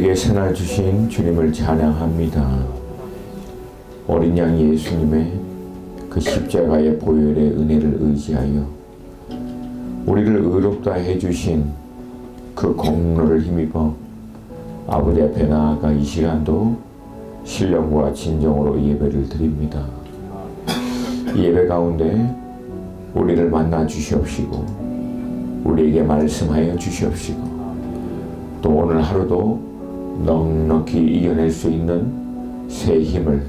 우리에게 새날 주신 주님을 찬양합니다. 어린 양 예수님의 그 십자가의 보혈의 은혜를 의지하여 우리를 의롭다 해주신 그 공로를 힘입어 아버지 앞에 나아가 이 시간도 신령과 진정으로 예배를 드립니다. 이 예배 가운데 우리를 만나 주시옵시고 우리에게 말씀하여 주시옵시고 또 오늘 하루도 넉넉히 이겨낼 수 있는 새 힘을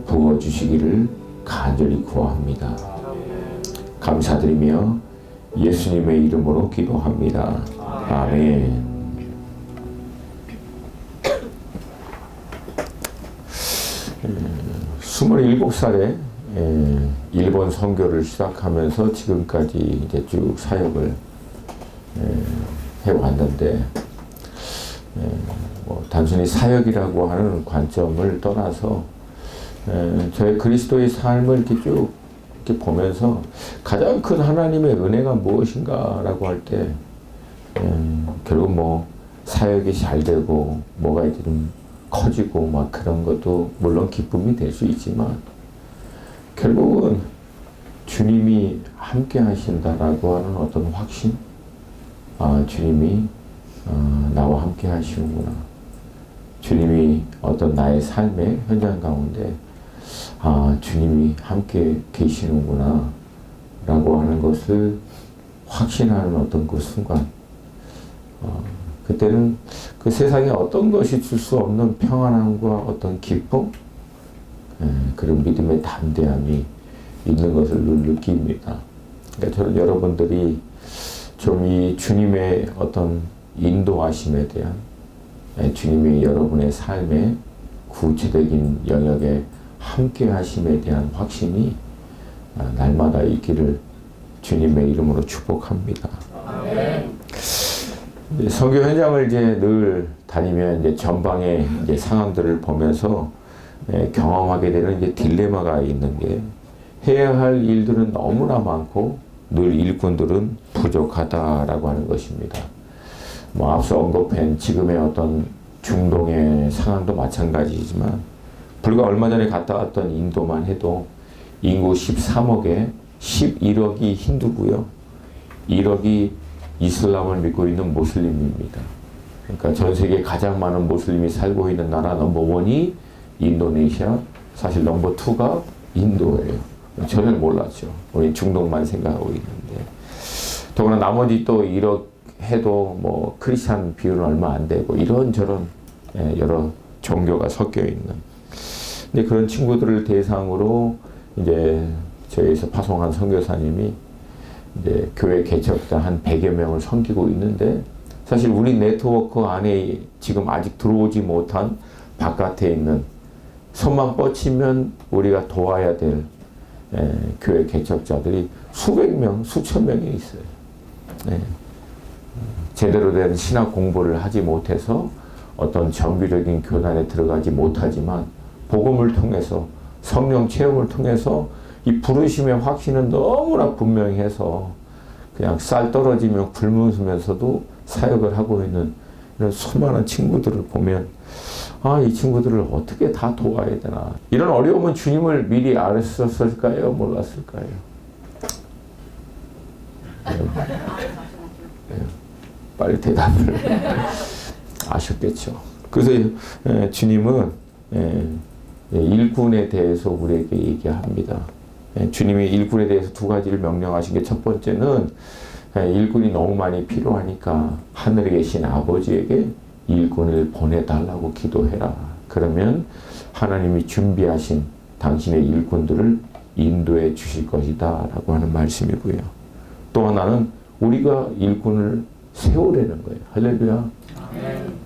부어주시기를 간절히 구합니다. 감사드리며 예수님의 이름으로 기도합니다. 아멘. 27살에 일본 선교를 시작하면서 지금까지 이제 쭉 사역을 해왔는데, 뭐 단순히 사역이라고 하는 관점을 떠나서 저의 그리스도의 삶을 이렇게 쭉 이렇게 보면서 가장 큰 하나님의 은혜가 무엇인가라고 할 때 결국 뭐 사역이 잘 되고 뭐가 이제 좀 커지고 막 그런 것도 물론 기쁨이 될 수 있지만 결국은 주님이 함께 하신다라고 하는 어떤 확신, 주님이 나와 함께 하시는구나. 주님이 어떤 나의 삶의 현장 가운데 주님이 함께 계시는구나 라고 하는 것을 확신하는 어떤 그 순간, 그때는 그 세상에 어떤 것이 줄 수 없는 평안함과 어떤 기쁨, 그런 믿음의 담대함이 있는 것을 늘 느낍니다. 그러니까 저는 여러분들이 좀 이 주님의 어떤 인도하심에 대한, 주님이 여러분의 삶의 구체적인 영역에 함께 하심에 대한 확신이 날마다 있기를 주님의 이름으로 축복합니다. 선교 현장을 이제 늘 다니면 이제 전방의 이제 상황들을 보면서 경험하게 되는 이제 딜레마가 있는 게, 해야 할 일들은 너무나 많고 늘 일꾼들은 부족하다라고 하는 것입니다. 뭐 앞서 언급한 지금의 어떤 중동의 상황도 마찬가지지만 불과 얼마 전에 갔다 왔던 인도만 해도 인구 13억에 11억이 힌두고요. 1억이 이슬람을 믿고 있는 모슬림입니다. 그러니까 전 세계 가장 많은 모슬림이 살고 있는 나라 넘버1이 인도네시아, 사실 넘버2가 인도예요. 전혀 몰랐죠. 우리 중동만 생각하고 있는데. 더구나 나머지 또 1억 해도 뭐 크리스찬 비율은 얼마 안 되고 이런저런 여러 종교가 섞여 있는. 근데 그런 친구들을 대상으로 이제 저희에서 파송한 선교사님이 이제 교회 개척자 한 100여 명을 섬기고 있는데, 사실 우리 네트워크 안에 지금 아직 들어오지 못한 바깥에 있는, 손만 뻗치면 우리가 도와야 될 교회 개척자들이 수백 명, 수천 명이 있어요. 제대로 된 신학 공부를 하지 못해서 어떤 정규적인 교단에 들어가지 못하지만 복음을 통해서, 성령 체험을 통해서 이 부르심의 확신은 너무나 분명해서 그냥 쌀 떨어지면 굶으면서도 사역을 하고 있는 이런 수많은 친구들을 보면, 이 친구들을 어떻게 다 도와야 되나. 이런 어려움은 주님을 미리 알았었을까요? 몰랐을까요? 빨리 대답을 아셨겠죠. 그래서 주님은 일꾼에 대해서 우리에게 얘기합니다. 주님이 일꾼에 대해서 두 가지를 명령하신 게, 첫 번째는 일꾼이 너무 많이 필요하니까 하늘에 계신 아버지에게 일꾼을 보내달라고 기도해라. 그러면 하나님이 준비하신 당신의 일꾼들을 인도해 주실 것이다 라고 하는 말씀이고요. 또 하나는 우리가 일꾼을 세우려는 거예요. 할렐루야.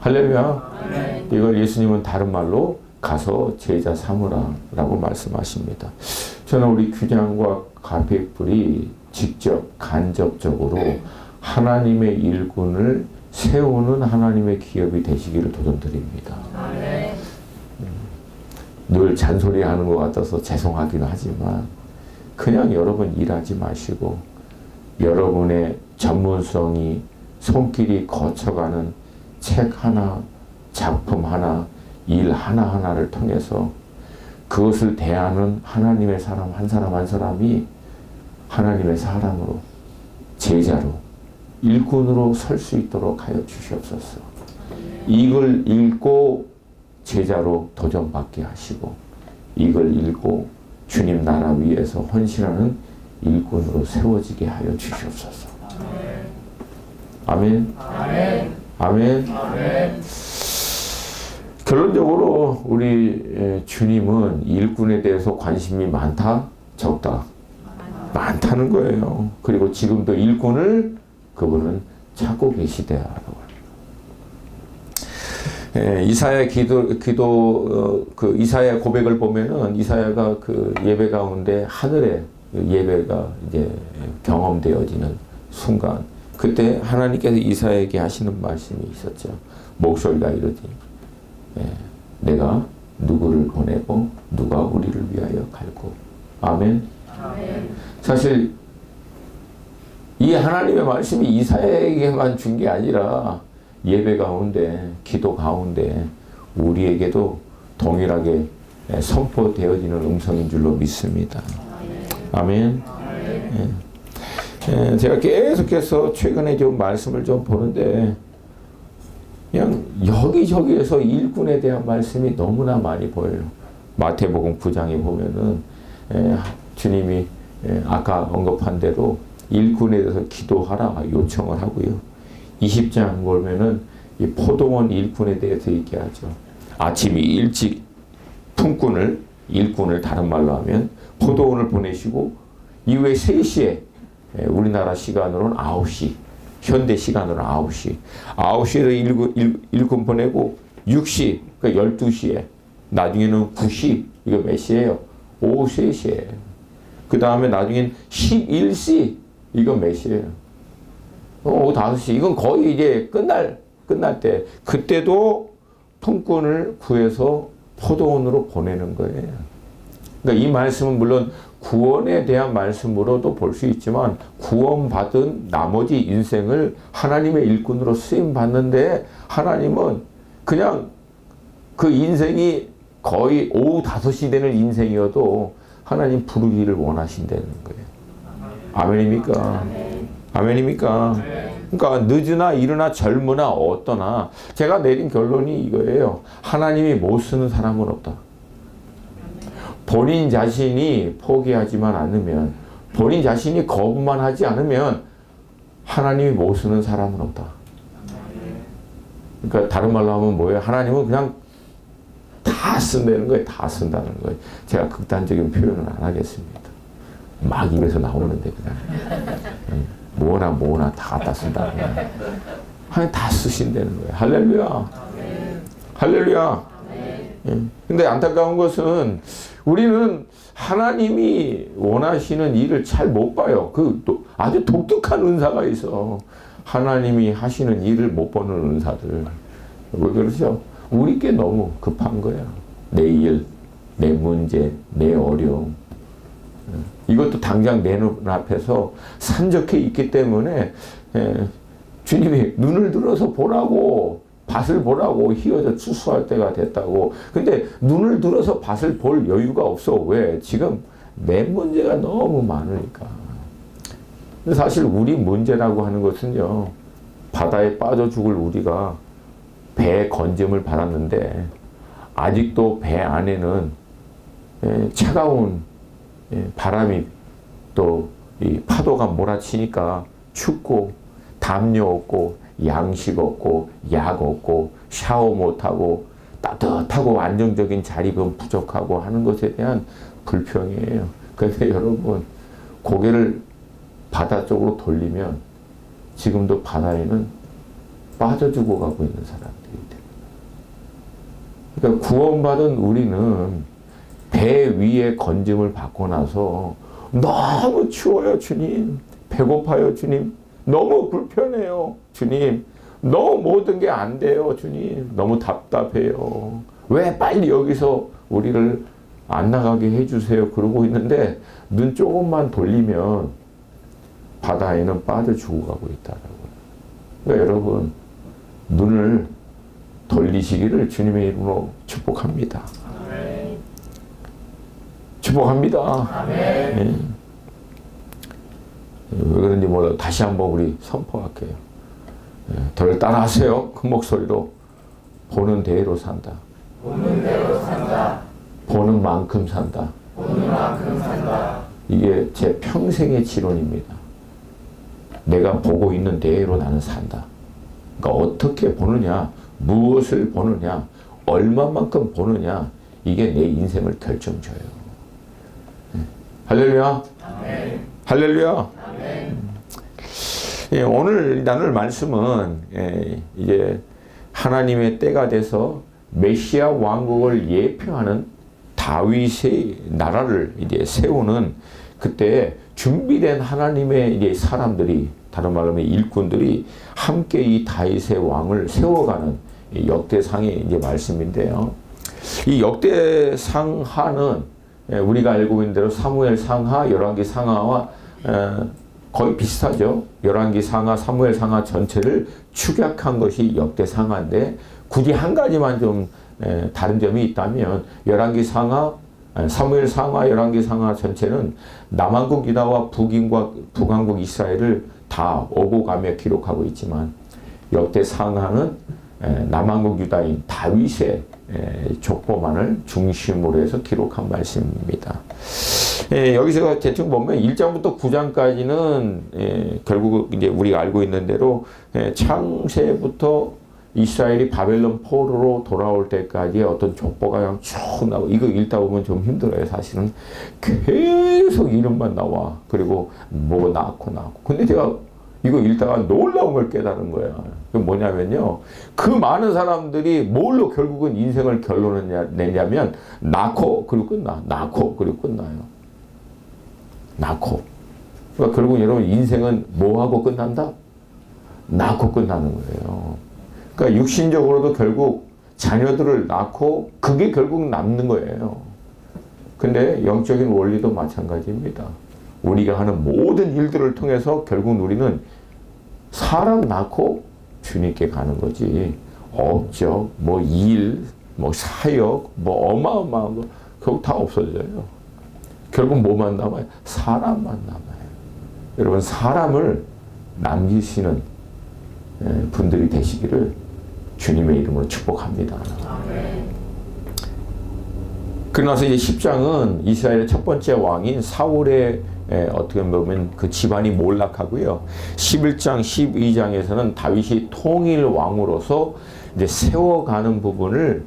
할렐루야. 이걸 예수님은 다른 말로 가서 제자 삼으라 라고 말씀하십니다. 저는 우리 규장과 가백불이 직접 간접적으로 하나님의 일꾼을 세우는 하나님의 기업이 되시기를 도전드립니다. 늘 잔소리하는 것 같아서 죄송하기는 하지만 그냥 여러분 일하지 마시고 여러분의 전문성이 손길이 거쳐가는 책 하나 작품 하나, 일 하나하나를 통해서 그것을 대하는 하나님의 사람 한 사람 한 사람이 하나님의 사람으로, 제자로, 일꾼으로 설 수 있도록 하여 주시옵소서. 이걸 읽고 제자로 도전받게 하시고, 이걸 읽고 주님 나라 위에서 헌신하는 일꾼으로 세워지게 하여 주시옵소서. 아멘. 아멘. 아멘. 아멘. 결론적으로 우리 주님은 일꾼에 대해서 관심이 많다? 적다? 많다는 거예요. 그리고 지금도 일꾼을 그분은 찾고 계시대요. 이사야 그 이사야 고백을 보면은 이사야가 그 예배 가운데 하늘의 예배가 이제 경험되어지는 순간, 그때 하나님께서 이사야에게 하시는 말씀이 있었죠. 목소리가 이러지. 내가 누구를 보내고 누가 우리를 위하여 갈고. 아멘. 아멘. 사실 이 하나님의 말씀이 이사야에게만 준 게 아니라 예배 가운데, 기도 가운데 우리에게도 동일하게 선포되어지는 음성인 줄로 믿습니다. 아멘. 제가 계속해서 최근에 좀 말씀을 좀 보는데 그냥 여기저기에서 일꾼에 대한 말씀이 너무나 많이 보여요. 마태복음 9장에 보면은 주님이 아까 언급한 대로 일꾼에 대해서 기도하라 요청을 하고요. 20장 보면은 이 포도원 일꾼에 대해서 얘기하죠. 아침이 일찍 일꾼을 다른 말로 하면 포도원을 보내시고 이후에 3시에 우리나라 시간으로는 9시, 현대 시간으로 9시. 9시에 일꾼 보내고 6시, 그러니까 12시에, 나중에는 9시, 이거 몇 시예요? 오후 3시에. 그 다음에 나중엔 11시, 이거 몇 시예요? 오후 5시. 이건 거의 이제 끝날 때. 그때도 품꾼을 구해서 포도원으로 보내는 거예요. 그러니까 이 말씀은 물론 구원에 대한 말씀으로도 볼 수 있지만 구원받은 나머지 인생을 하나님의 일꾼으로 쓰임받는데 하나님은 그냥 그 인생이 거의 오후 5시 되는 인생이어도 하나님 부르기를 원하신다는 거예요. 아멘입니까? 아멘입니까? 그러니까 늦으나 이르나 젊으나 어떠나 제가 내린 결론이 이거예요. 하나님이 못 쓰는 사람은 없다. 본인 자신이 포기하지만 않으면, 본인 자신이 거부만 하지 않으면 하나님이 못 쓰는 사람은 없다. 그러니까 다른 말로 하면 뭐예요? 하나님은 그냥 다 쓴다는 거예요. 다 쓴다는 거예요. 제가 극단적인 표현은 안 하겠습니다. 막 입에서 나오는데 그냥 뭐나 다 갖다 쓴다는 거예요. 하나님 다 쓰신다는 거예요. 할렐루야. 할렐루야. 근데 안타까운 것은 우리는 하나님이 원하시는 일을 잘 못 봐요. 아주 독특한 은사가 있어. 하나님이 하시는 일을 못 보는 은사들. 왜 그러죠? 우리께 너무 급한 거야. 내 일, 내 문제, 내 어려움. 이것도 당장 내 눈앞에서 산적해 있기 때문에 주님이 눈을 들어서 보라고, 밭을 보라고 휘어져 추수할 때가 됐다고. 근데 눈을 들어서 밭을 볼 여유가 없어. 왜? 지금 내 문제가 너무 많으니까. 근데 사실 우리 문제라고 하는 것은요, 바다에 빠져 죽을 우리가 배에 건짐을 받았는데 아직도 배 안에는 차가운 바람이 또 이 파도가 몰아치니까 춥고 담요 없고 양식 없고 약 없고 샤워 못하고 따뜻하고 안정적인 자립은 부족하고 하는 것에 대한 불평이에요. 그런데 여러분, 고개를 바다 쪽으로 돌리면 지금도 바다에는 빠져 죽어가고 있는 사람들이 됩니다. 그러니까 구원받은 우리는 배 위에 건짐을 받고 나서 너무 추워요, 주님. 배고파요, 주님. 너무 불편해요, 주님. 너무 모든 게 안 돼요, 주님. 너무 답답해요. 왜 빨리 여기서 우리를 안 나가게 해주세요. 그러고 있는데 눈 조금만 돌리면 바다에는 빠져 죽어가고 있다라고요. 그러니까 여러분, 눈을 돌리시기를 주님의 이름으로 축복합니다. 축복합니다. 예. 왜 그런지 몰라도 다시 한번 우리 선포할게요. 예. 저를 따라하세요. 큰 목소리로. 보는 대로 산다. 보는 대로 산다. 보는 만큼 산다. 보는 만큼 산다. 이게 제 평생의 지론입니다. 내가 보고 있는 대로 나는 산다. 그러니까 어떻게 보느냐, 무엇을 보느냐, 얼마만큼 보느냐, 이게 내 인생을 결정져요. 할렐루야. 아멘. 할렐루야. 아멘. 예, 오늘 나눌 말씀은 이제 하나님의 때가 돼서 메시아 왕국을 예표하는 다윗의 나라를 이제 세우는 그때 준비된 하나님의 이제 사람들이, 다른 말로 하면 일꾼들이 함께 이 다윗의 왕을 세워가는 역대상의 이제 말씀인데요. 이 역대상하는 우리가 알고 있는 대로 사무엘 상하, 열왕기 상하와 거의 비슷하죠. 열왕기 상하, 사무엘 상하 전체를 축약한 것이 역대상하인데 굳이 한 가지만 좀 다른 점이 있다면 열왕기 상하, 사무엘 상하, 열왕기 상하 전체는 남한국 유다와 북왕국 이스라엘을 다 오고 가며 기록하고 있지만 역대상하는 남한국 유다인 다윗의 족보만을 중심으로 해서 기록한 말씀입니다. 여기서 대충 보면 1장부터 9장까지는 결국 이제 우리가 알고 있는 대로 창세부터 이스라엘이 바벨론 포로로 돌아올 때까지 어떤 족보가 그냥 쭉 나오고, 이거 읽다 보면 좀 힘들어요. 사실은 계속 이름만 나와. 그리고 뭐 나고. 근데 제가 이거 읽다가 놀라운 걸 깨달은 거야. 그게 뭐냐면요, 그 많은 사람들이 뭘로 결국은 인생을 결론을 내냐면 낳고 그리고 끝나. 낳고 그리고 끝나요. 낳고. 그러니까 결국 여러분 인생은 뭐하고 끝난다? 낳고 끝나는 거예요. 그러니까 육신적으로도 결국 자녀들을 낳고 그게 결국 남는 거예요. 근데 영적인 원리도 마찬가지입니다. 우리가 하는 모든 일들을 통해서 결국 우리는 사람 낳고 주님께 가는 거지. 업적, 뭐 일, 뭐 사역, 뭐 어마어마한 거 결국 다 없어져요. 결국 뭐만 남아요? 사람만 남아요. 여러분, 사람을 남기시는 분들이 되시기를 주님의 이름으로 축복합니다. 그러나서 이제 10장은 이스라엘의 첫 번째 왕인 사울의 어떻게 보면 그 집안이 몰락하고요. 11장, 12장에서는 다윗이 통일 왕으로서 이제 세워가는 부분을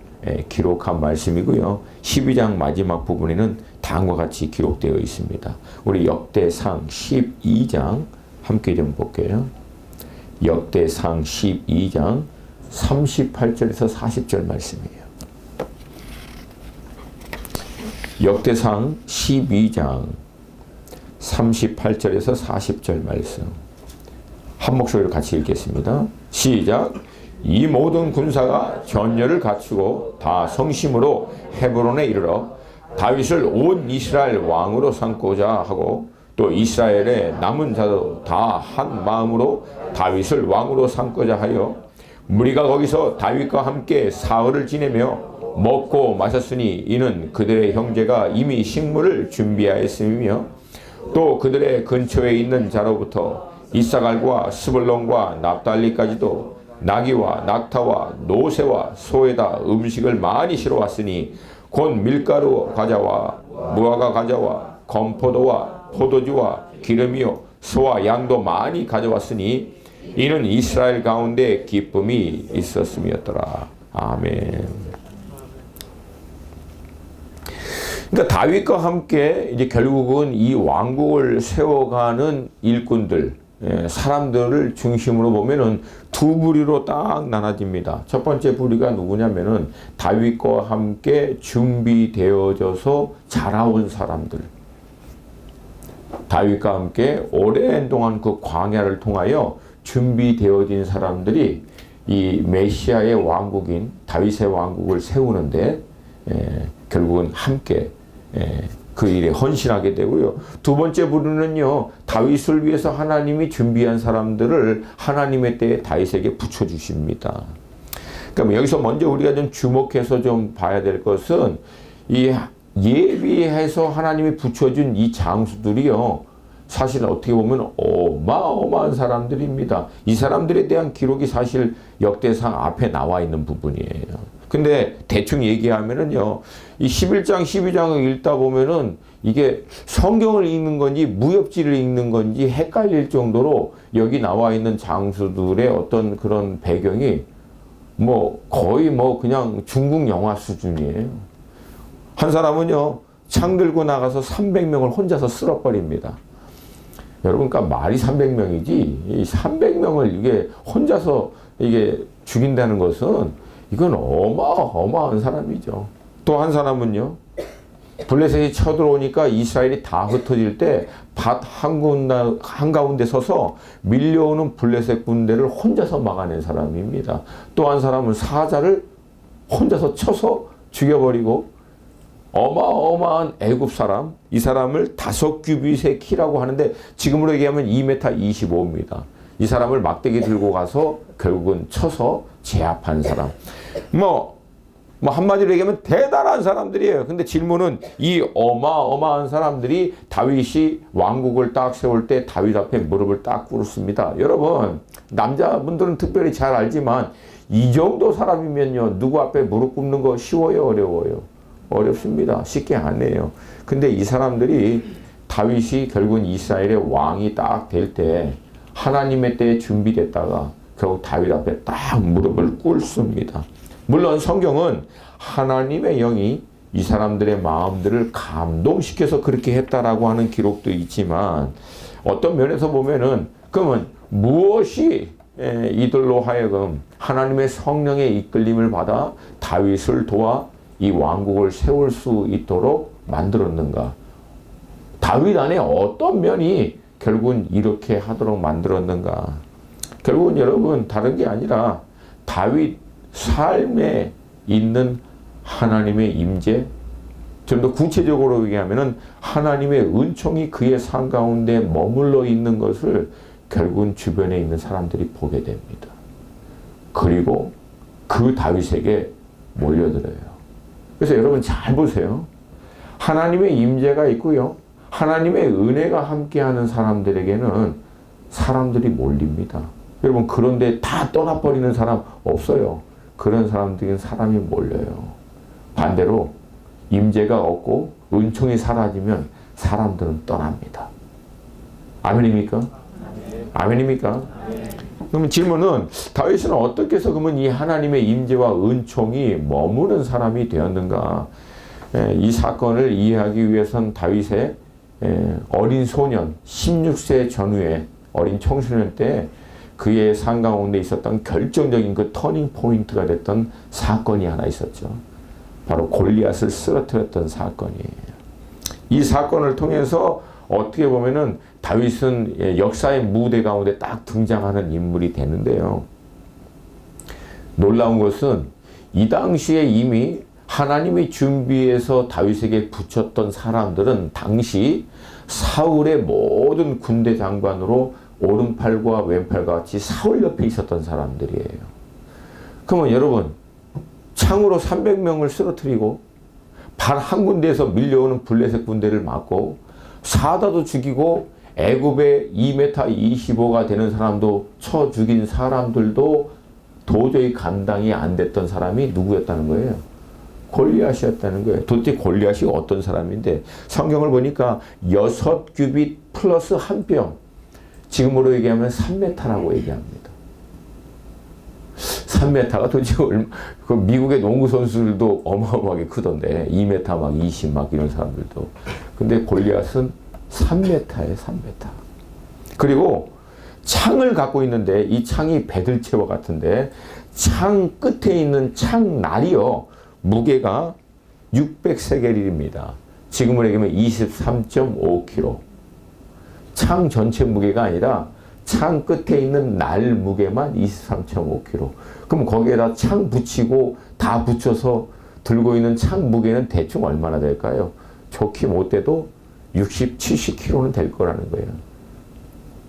기록한 말씀이고요. 12장 마지막 부분에는 다음과 같이 기록되어 있습니다. 우리 역대상 12장 함께 좀 볼게요. 역대상 12장 38절에서 40절 말씀이에요. 역대상 12장 38절에서 40절 말씀. 한 목소리로 같이 읽겠습니다. 시작. 이 모든 군사가 전열을 갖추고 다 성심으로 헤브론에 이르러 다윗을 온 이스라엘 왕으로 삼고자 하고 또 이스라엘의 남은 자도 다 한 마음으로 다윗을 왕으로 삼고자 하여 무리가 거기서 다윗과 함께 사흘을 지내며 먹고 마셨으니 이는 그들의 형제가 이미 식물을 준비하였음이며 또 그들의 근처에 있는 자로부터 이사갈과 스불론과 납달리까지도 나귀와 낙타와 노새와 소에다 음식을 많이 실어왔으니 곧 밀가루 과자와 무화과 과자와 건포도와 포도주와 기름이요 소와 양도 많이 가져왔으니 이는 이스라엘 가운데 기쁨이 있었음이었더라. 아멘. 그러니까 다윗과 함께 이제 결국은 이 왕국을 세워가는 일꾼들, 사람들을 중심으로 보면은 두 부류로 딱 나눠집니다. 첫 번째 부류가 누구냐면은 다윗과 함께 준비되어져서 자라온 사람들. 다윗과 함께 오랜 동안 그 광야를 통하여 준비되어진 사람들이 이 메시아의 왕국인 다윗의 왕국을 세우는데 결국은 함께 그 일에 헌신하게 되고요. 두 번째 부류는요, 다윗을 위해서 하나님이 준비한 사람들을 하나님의 때에 다윗에게 붙여주십니다. 그럼 여기서 먼저 우리가 좀 주목해서 좀 봐야 될 것은 이 예비해서 하나님이 붙여준 이 장수들이요. 사실 어떻게 보면 어마어마한 사람들입니다. 이 사람들에 대한 기록이 사실 역대상 앞에 나와 있는 부분이에요. 근데 대충 얘기하면은요, 이 11장, 12장을 읽다 보면은 이게 성경을 읽는 건지 무협지를 읽는 건지 헷갈릴 정도로 여기 나와 있는 장수들의 어떤 그런 배경이 뭐 거의 뭐 그냥 중국 영화 수준이에요. 한 사람은요, 창 들고 나가서 300명을 혼자서 쓸어버립니다. 여러분, 그러니까 말이 300명이지, 이 300명을 이게 혼자서 이게 죽인다는 것은 이건 어마어마한 사람이죠. 또 한 사람은요, 블레셋이 쳐들어오니까 이스라엘이 다 흩어질 때 밭 한가운데 서서 밀려오는 블레셋 군대를 혼자서 막아낸 사람입니다. 또 한 사람은 사자를 혼자서 쳐서 죽여버리고 어마어마한 애굽 사람, 이 사람을 5규빗의 키라고 하는데 지금으로 얘기하면 2m 25입니다. 이 사람을 막대기 들고 가서 결국은 쳐서 제압한 사람. 뭐 한마디로 얘기하면 대단한 사람들이에요. 근데 질문은 이 어마어마한 사람들이 다윗이 왕국을 딱 세울 때 다윗 앞에 무릎을 딱 꿇습니다. 여러분, 남자분들은 특별히 잘 알지만 이 정도 사람이면요, 누구 앞에 무릎 꿇는 거 쉬워요, 어려워요? 어렵습니다. 쉽게 안 해요. 근데 이 사람들이 다윗이 결국은 이스라엘의 왕이 딱 될 때 하나님의 때에 준비됐다가 결국 다윗 앞에 딱 무릎을 꿇습니다. 물론 성경은 하나님의 영이 이 사람들의 마음들을 감동시켜서 그렇게 했다라고 하는 기록도 있지만 어떤 면에서 보면은 그러면 무엇이 이들로 하여금 하나님의 성령의 이끌림을 받아 다윗을 도와 이 왕국을 세울 수 있도록 만들었는가? 다윗 안에 어떤 면이 결국은 이렇게 하도록 만들었는가? 결국은 여러분 다른 게 아니라 다윗 삶에 있는 하나님의 임재, 좀 더 구체적으로 얘기하면은 하나님의 은총이 그의 삶 가운데 머물러 있는 것을 결국은 주변에 있는 사람들이 보게 됩니다. 그리고 그 다윗에게 몰려들어요. 그래서 여러분 잘 보세요. 하나님의 임재가 있고요. 하나님의 은혜가 함께하는 사람들에게는 사람들이 몰립니다. 여러분, 그런데 다 떠나버리는 사람 없어요. 그런 사람들에게는 사람이 몰려요. 반대로 임재가 없고 은총이 사라지면 사람들은 떠납니다. 아멘입니까? 아멘입니까? 그러면 질문은 다윗은 어떻게 해서 그러면 이 하나님의 임재와 은총이 머무는 사람이 되었는가? 이 사건을 이해하기 위해선 다윗의 어린 소년 16세 전후에 어린 청소년 때 그의 삶 가운데 있었던 결정적인 그 터닝 포인트가 됐던 사건이 하나 있었죠. 바로 골리앗을 쓰러뜨렸던 사건이에요. 이 사건을 통해서 어떻게 보면은 다윗은 역사의 무대 가운데 딱 등장하는 인물이 되는데요. 놀라운 것은 이 당시에 이미 하나님이 준비해서 다윗에게 붙였던 사람들은 당시 사울의 모든 군대 장관으로 오른팔과 왼팔과 같이 사울 옆에 있었던 사람들이에요. 그러면 여러분, 창으로 300명을 쓰러뜨리고 발 한 군데에서 밀려오는 블레셋 군대를 막고 사다도 죽이고 애굽의 2m 25가 되는 사람도 쳐 죽인 사람들도 도저히 감당이 안 됐던 사람이 누구였다는 거예요? 골리앗이었다는 거예요. 도대체 골리앗이 어떤 사람인데 성경을 보니까 6규빗 플러스 한 뼘, 지금으로 얘기하면 3m라고 얘기합니다. 3m가 도대체 그 미국의 농구 선수들도 어마어마하게 크던데 2m 막 20 막 이런 사람들도. 근데 골리앗은 3m예요, 3m. 그리고 창을 갖고 있는데 이 창이 배들채와 같은데 창 끝에 있는 창날이요, 무게가 600세겔입니다. 지금으로 얘기하면 23.5kg. 창 전체 무게가 아니라 창 끝에 있는 날 무게만 23.5kg. 그럼 거기에다 창 붙이고 다 붙여서 들고 있는 창 무게는 대충 얼마나 될까요? 좋게 못돼도 60, 70kg는 될 거라는 거예요.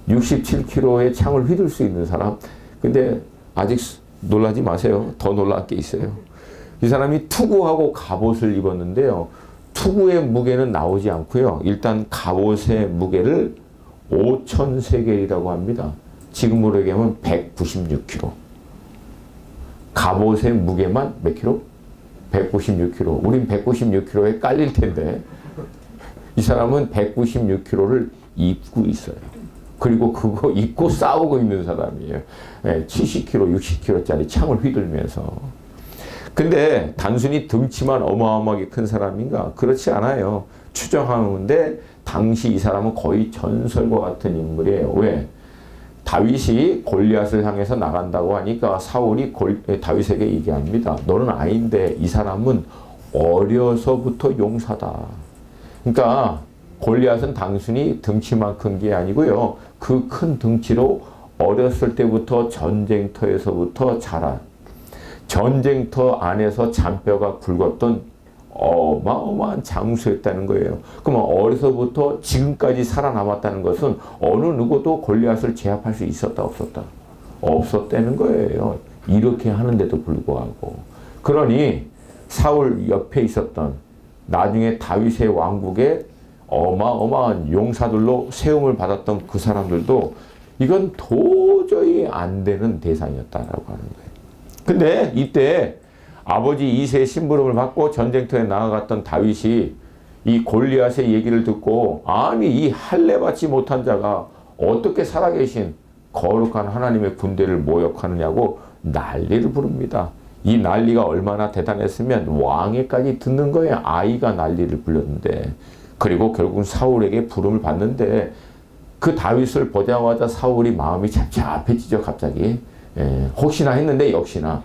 67kg의 창을 휘둘 수 있는 사람. 근데 아직 놀라지 마세요. 더 놀랄 게 있어요. 이 사람이 투구하고 갑옷을 입었는데요. 투구의 무게는 나오지 않고요. 일단 갑옷의 무게를 5,000세겔이라고 합니다. 지금으로 얘기하면 196kg. 갑옷의 무게만 몇 킬로? 196kg. 우린 196kg에 깔릴 텐데 이 사람은 196kg를 입고 있어요. 그리고 그거 입고 싸우고 있는 사람이에요. 70kg, 60kg짜리 창을 휘둘면서. 근데 단순히 등치만 어마어마하게 큰 사람인가? 그렇지 않아요. 추정하는데 당시 이 사람은 거의 전설과 같은 인물이에요. 왜? 다윗이 골리앗을 향해서 나간다고 하니까 사울이 다윗에게 얘기합니다. 너는 아인데 이 사람은 어려서부터 용사다. 그러니까 골리앗은 단순히 등치만 큰 게 아니고요. 그 큰 등치로 어렸을 때부터 전쟁터에서부터 자란, 전쟁터 안에서 잔뼈가 굵었던 어마어마한 장수였다는 거예요. 그러면 어려서부터 지금까지 살아남았다는 것은 어느 누구도 골리앗을 제압할 수 있었다 없었다? 없었다는 거예요. 이렇게 하는데도 불구하고. 그러니 사울 옆에 있었던 나중에 다윗의 왕국에 어마어마한 용사들로 세움을 받았던 그 사람들도 이건 도저히 안 되는 대상이었다라고 하는 거예요. 근데 이때 아버지 이새의 심부름을 받고 전쟁터에 나아갔던 다윗이 이 골리앗의 얘기를 듣고 아니 이 할례 받지 못한 자가 어떻게 살아계신 거룩한 하나님의 군대를 모욕하느냐고 난리를 부릅니다. 이 난리가 얼마나 대단했으면 왕에까지 듣는 거예요. 아이가 난리를 불렸는데. 그리고 결국 사울에게 부름을 받는데 그 다윗을 보자마자 사울이 마음이 착잡해지죠. 갑자기. 혹시나 했는데 역시나.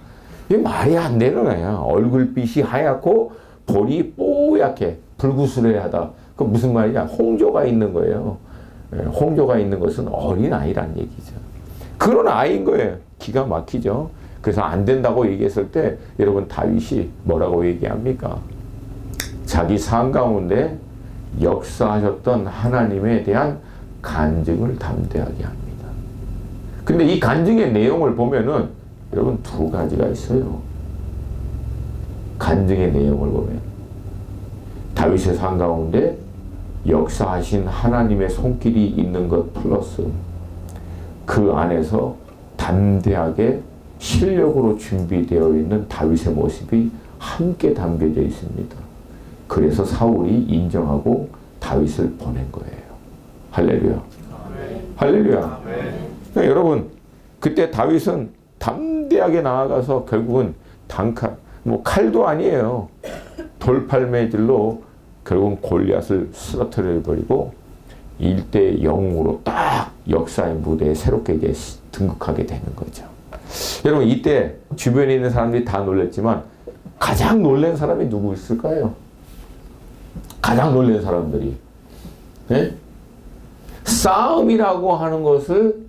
이게 말이 안 되는 거야. 얼굴빛이 하얗고 볼이 뽀얗게 불구스레하다. 그 무슨 말이냐? 홍조가 있는 거예요. 홍조가 있는 것은 어린아이란 얘기죠. 그런 아이인 거예요. 기가 막히죠. 그래서 안 된다고 얘기했을 때 여러분 다윗이 뭐라고 얘기합니까? 자기 삶 가운데 역사하셨던 하나님에 대한 간증을 담대하게 합니다. 근데 이 간증의 내용을 보면은 여러분 두 가지가 있어요. 간증의 내용을 보면 다윗의 삶 가운데 역사하신 하나님의 손길이 있는 것 플러스 그 안에서 담대하게 실력으로 준비되어 있는 다윗의 모습이 함께 담겨져 있습니다. 그래서 사울이 인정하고 다윗을 보낸 거예요. 할렐루야. 할렐루야. 그러니까 여러분 그때 다윗은 담대하게 나아가서 결국은 단칼, 칼도 아니에요. 돌팔매질로 결국은 골리앗을 쓰러뜨려 버리고 1대 0으로 딱 역사의 무대에 새롭게 이제 등극하게 되는 거죠. 여러분 이때 주변에 있는 사람들이 다 놀랐지만 가장 놀란 사람이 누구 있을까요? 가장 놀란 사람들이. 네? 싸움이라고 하는 것을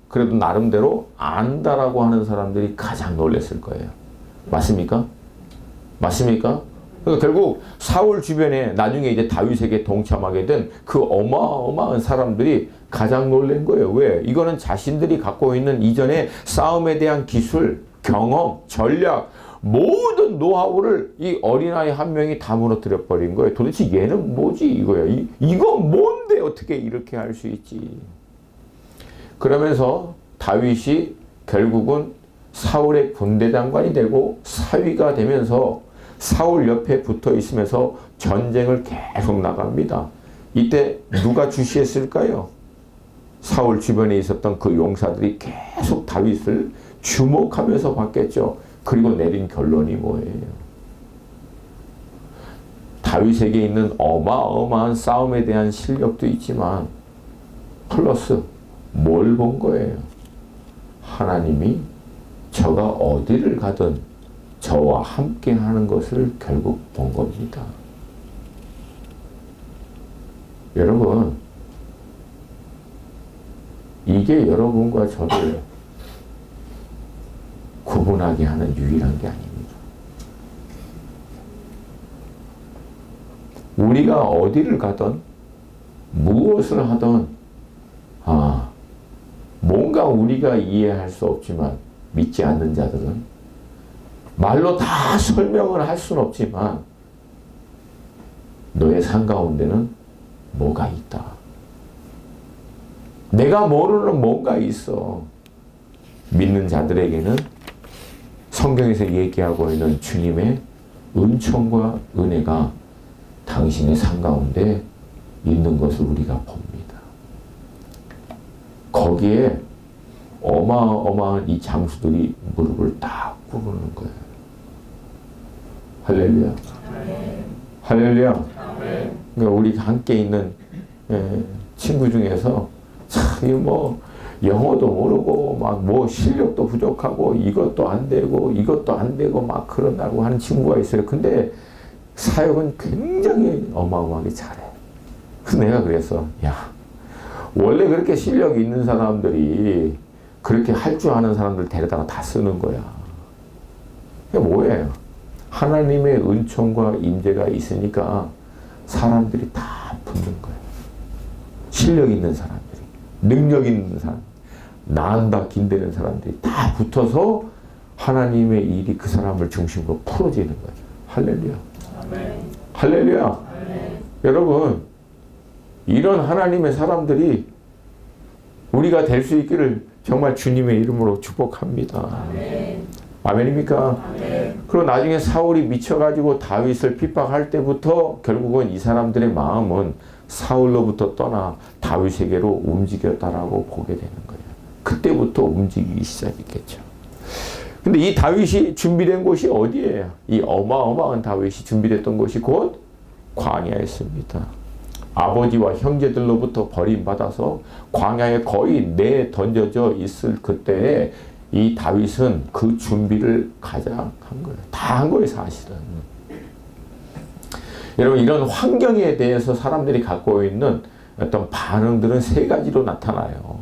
그래도 나름대로 안다라고 하는 사람들이 가장 놀랐을 거예요. 맞습니까? 맞습니까? 그러니까 결국 사울 주변에 나중에 이제 다윗에게 동참하게 된 그 어마어마한 사람들이 가장 놀란 거예요. 왜? 이거는 자신들이 갖고 있는 이전에 싸움에 대한 기술, 경험, 전략, 모든 노하우를 이 어린아이 한 명이 다 무너뜨려 버린 거예요. 도대체 얘는 뭐지 이거야. 이건 뭔데 어떻게 이렇게 할 수 있지. 그러면서 다윗이 결국은 사울의 군대 장관이 되고 사위가 되면서 사울 옆에 붙어 있으면서 전쟁을 계속 나갑니다. 이때 누가 주시했을까요? 사울 주변에 있었던 그 용사들이 계속 다윗을 주목하면서 봤겠죠. 그리고 내린 결론이 뭐예요? 다윗에게 있는 어마어마한 싸움에 대한 실력도 있지만 플러스 뭘 본 거예요? 하나님이 저가 어디를 가든 저와 함께 하는 것을 결국 본 겁니다. 여러분, 이게 여러분과 저를 구분하게 하는 유일한 게 아닙니다. 우리가 어디를 가든 무엇을 하든 뭔가 우리가 이해할 수 없지만 믿지 않는 자들은 말로 다 설명을 할 수는 없지만 너의 삶 가운데는 뭐가 있다. 내가 모르는 뭔가 있어. 믿는 자들에게는 성경에서 얘기하고 있는 주님의 은총과 은혜가 당신의 삶 가운데 있는 것을 우리가 봅니다. 거기에 어마어마한 이 장수들이 무릎을 딱 꿇는 거예요. 할렐루야. 할렐루야. 그러니까 우리 함께 있는 친구 중에서 참 뭐 영어도 모르고 막 뭐 실력도 부족하고 이것도 안 되고 이것도 안 되고 막 그런다고 하는 친구가 있어요. 근데 사역은 굉장히 어마어마하게 잘해. 그래서 내가 그래서 야 원래 그렇게 실력이 있는 사람들이 그렇게 할 줄 아는 사람들 데려다가 다 쓰는 거야. 그게 뭐예요? 하나님의 은총과 임재가 있으니까 사람들이 다 붙는 거예요. 실력 있는 사람들이, 능력 있는 사람, 나은다 긴대는 사람들이 다 붙어서 하나님의 일이 그 사람을 중심으로 풀어지는 거예요. 할렐루야. 아멘. 할렐루야. 아멘. 여러분, 이런 하나님의 사람들이 우리가 될 수 있기를 정말 주님의 이름으로 축복합니다. 아멘. 아멘입니까? 아멘. 그리고 나중에 사울이 미쳐가지고 다윗을 핍박할 때부터 결국은 이 사람들의 마음은 사울로부터 떠나 다윗에게로 움직였다라고 보게 되는 거예요. 그때부터 움직이기 시작했겠죠. 근데 이 다윗이 준비된 곳이 어디예요? 이 어마어마한 다윗이 준비됐던 곳이 곧 광야였습니다. 아버지와 형제들로부터 버림받아서 광야에 거의 내던져져 있을 그때에 이 다윗은 그 준비를 가장 한 거예요. 다 한 거예요, 사실은. 여러분, 이런 환경에 대해서 사람들이 갖고 있는 어떤 반응들은 세 가지로 나타나요.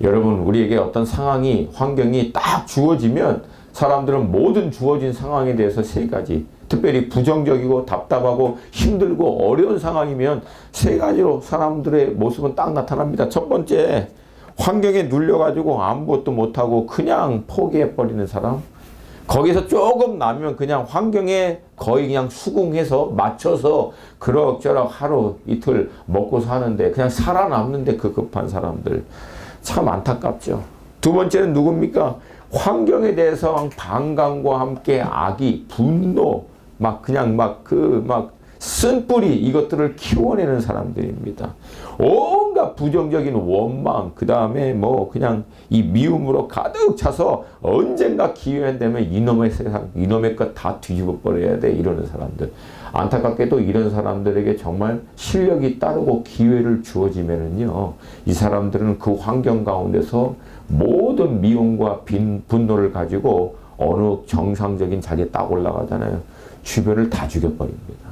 여러분, 우리에게 어떤 상황이, 환경이 딱 주어지면 사람들은 모든 주어진 상황에 대해서 세 가지, 특별히 부정적이고 답답하고 힘들고 어려운 상황이면 세 가지로 사람들의 모습은 딱 나타납니다. 첫 번째, 환경에 눌려가지고 아무것도 못하고 그냥 포기해버리는 사람. 거기서 조금 나면 그냥 환경에 거의 그냥 수긍해서 맞춰서 그럭저럭 하루 이틀 먹고 사는데 그냥 살아남는데 급급한 사람들. 참 안타깝죠. 두 번째는 누굽니까? 환경에 대해서 반감과 함께 악의, 분노, 막 그냥 쓴뿌리 이것들을 키워내는 사람들입니다. 온갖 부정적인 원망, 그 다음에 뭐 그냥 이 미움으로 가득 차서 언젠가 기회가 되면 이놈의 세상, 이놈의 것 다 뒤집어 버려야 돼 이러는 사람들. 안타깝게도 이런 사람들에게 정말 실력이 따르고 기회를 주어지면은요, 이 사람들은 그 환경 가운데서 모든 미움과 분노를 가지고 어느 정상적인 자리에 딱 올라가잖아요. 주변을 다 죽여버립니다.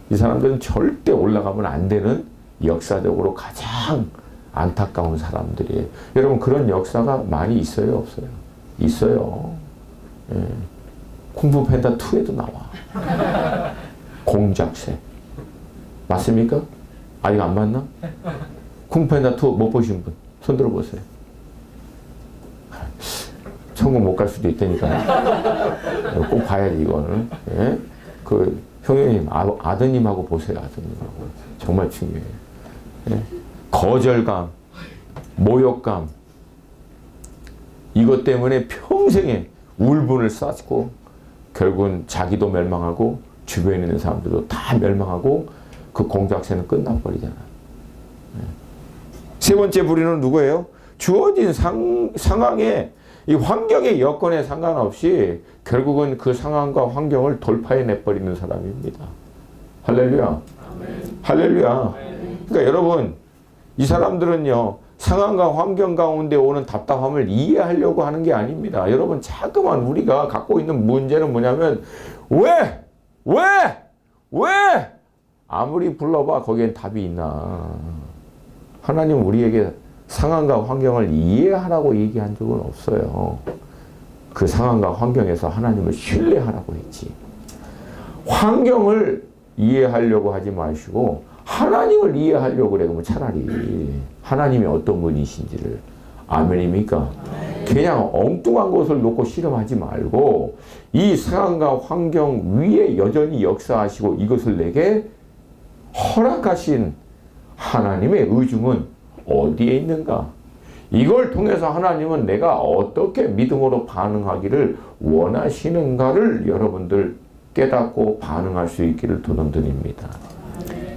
이 사람들은 절대 올라가면 안 되는 역사적으로 가장 안타까운 사람들이에요. 여러분, 그런 역사가 많이 있어요, 없어요? 있어요. 예. 쿵푸 팬다 2에도 나와. 공작새. 맞습니까? 아직 안 맞나? 쿵푸 팬다 2 못 보신 분 손 들어보세요. 천국 못 갈 수도 있다니까. 꼭 봐야지 이거는. 예? 그 형님, 아드님하고 보세요. 아드님하고. 정말 중요해요. 예? 거절감, 모욕감, 이것 때문에 평생에 울분을 쌓고 결국은 자기도 멸망하고 주변에 있는 사람들도 다 멸망하고 그 공작새는 끝나버리잖아. 예. 세 번째 부류는 누구예요? 주어진 상황에 이 환경의 여건에 상관없이 결국은 그 상황과 환경을 돌파해내버리는 사람입니다. 할렐루야. 아멘. 할렐루야. 아멘. 그러니까 여러분, 이 사람들은요, 상황과 환경 가운데 오는 답답함을 이해하려고 하는 게 아닙니다. 여러분, 자꾸만 우리가 갖고 있는 문제는 뭐냐면, 왜? 아무리 불러봐, 거기엔 답이 있나. 하나님은 우리에게 상황과 환경을 이해하라고 얘기한 적은 없어요. 그 상황과 환경에서 하나님을 신뢰하라고 했지. 환경을 이해하려고 하지 마시고 하나님을 이해하려고 그래. 그러면 차라리 하나님이 어떤 분이신지를. 아멘입니까? 그냥 엉뚱한 것을 놓고 실험하지 말고 이 상황과 환경 위에 여전히 역사하시고 이것을 내게 허락하신 하나님의 의중은 어디에 있는가? 이걸 통해서 하나님은 내가 어떻게 믿음으로 반응하기를 원하시는가를 여러분들 깨닫고 반응할 수 있기를 도전드립니다.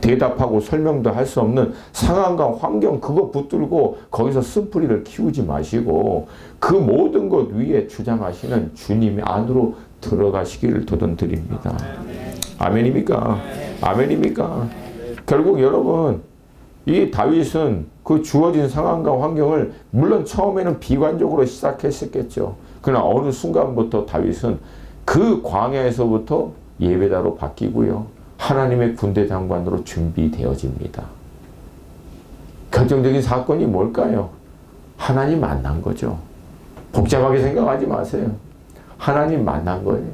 대답하고 설명도 할 수 없는 상황과 환경 그거 붙들고 거기서 쓴뿌리를 키우지 마시고 그 모든 것 위에 주장하시는 주님 안으로 들어가시기를 도전드립니다. 아멘입니까? 아멘입니까? 결국 여러분 이 다윗은 그 주어진 상황과 환경을 물론 처음에는 비관적으로 시작했었겠죠. 그러나 어느 순간부터 다윗은 그 광야에서부터 예배자로 바뀌고요. 하나님의 군대 장관으로 준비되어집니다. 결정적인 사건이 뭘까요? 하나님 만난 거죠. 복잡하게 생각하지 마세요. 하나님 만난 거예요.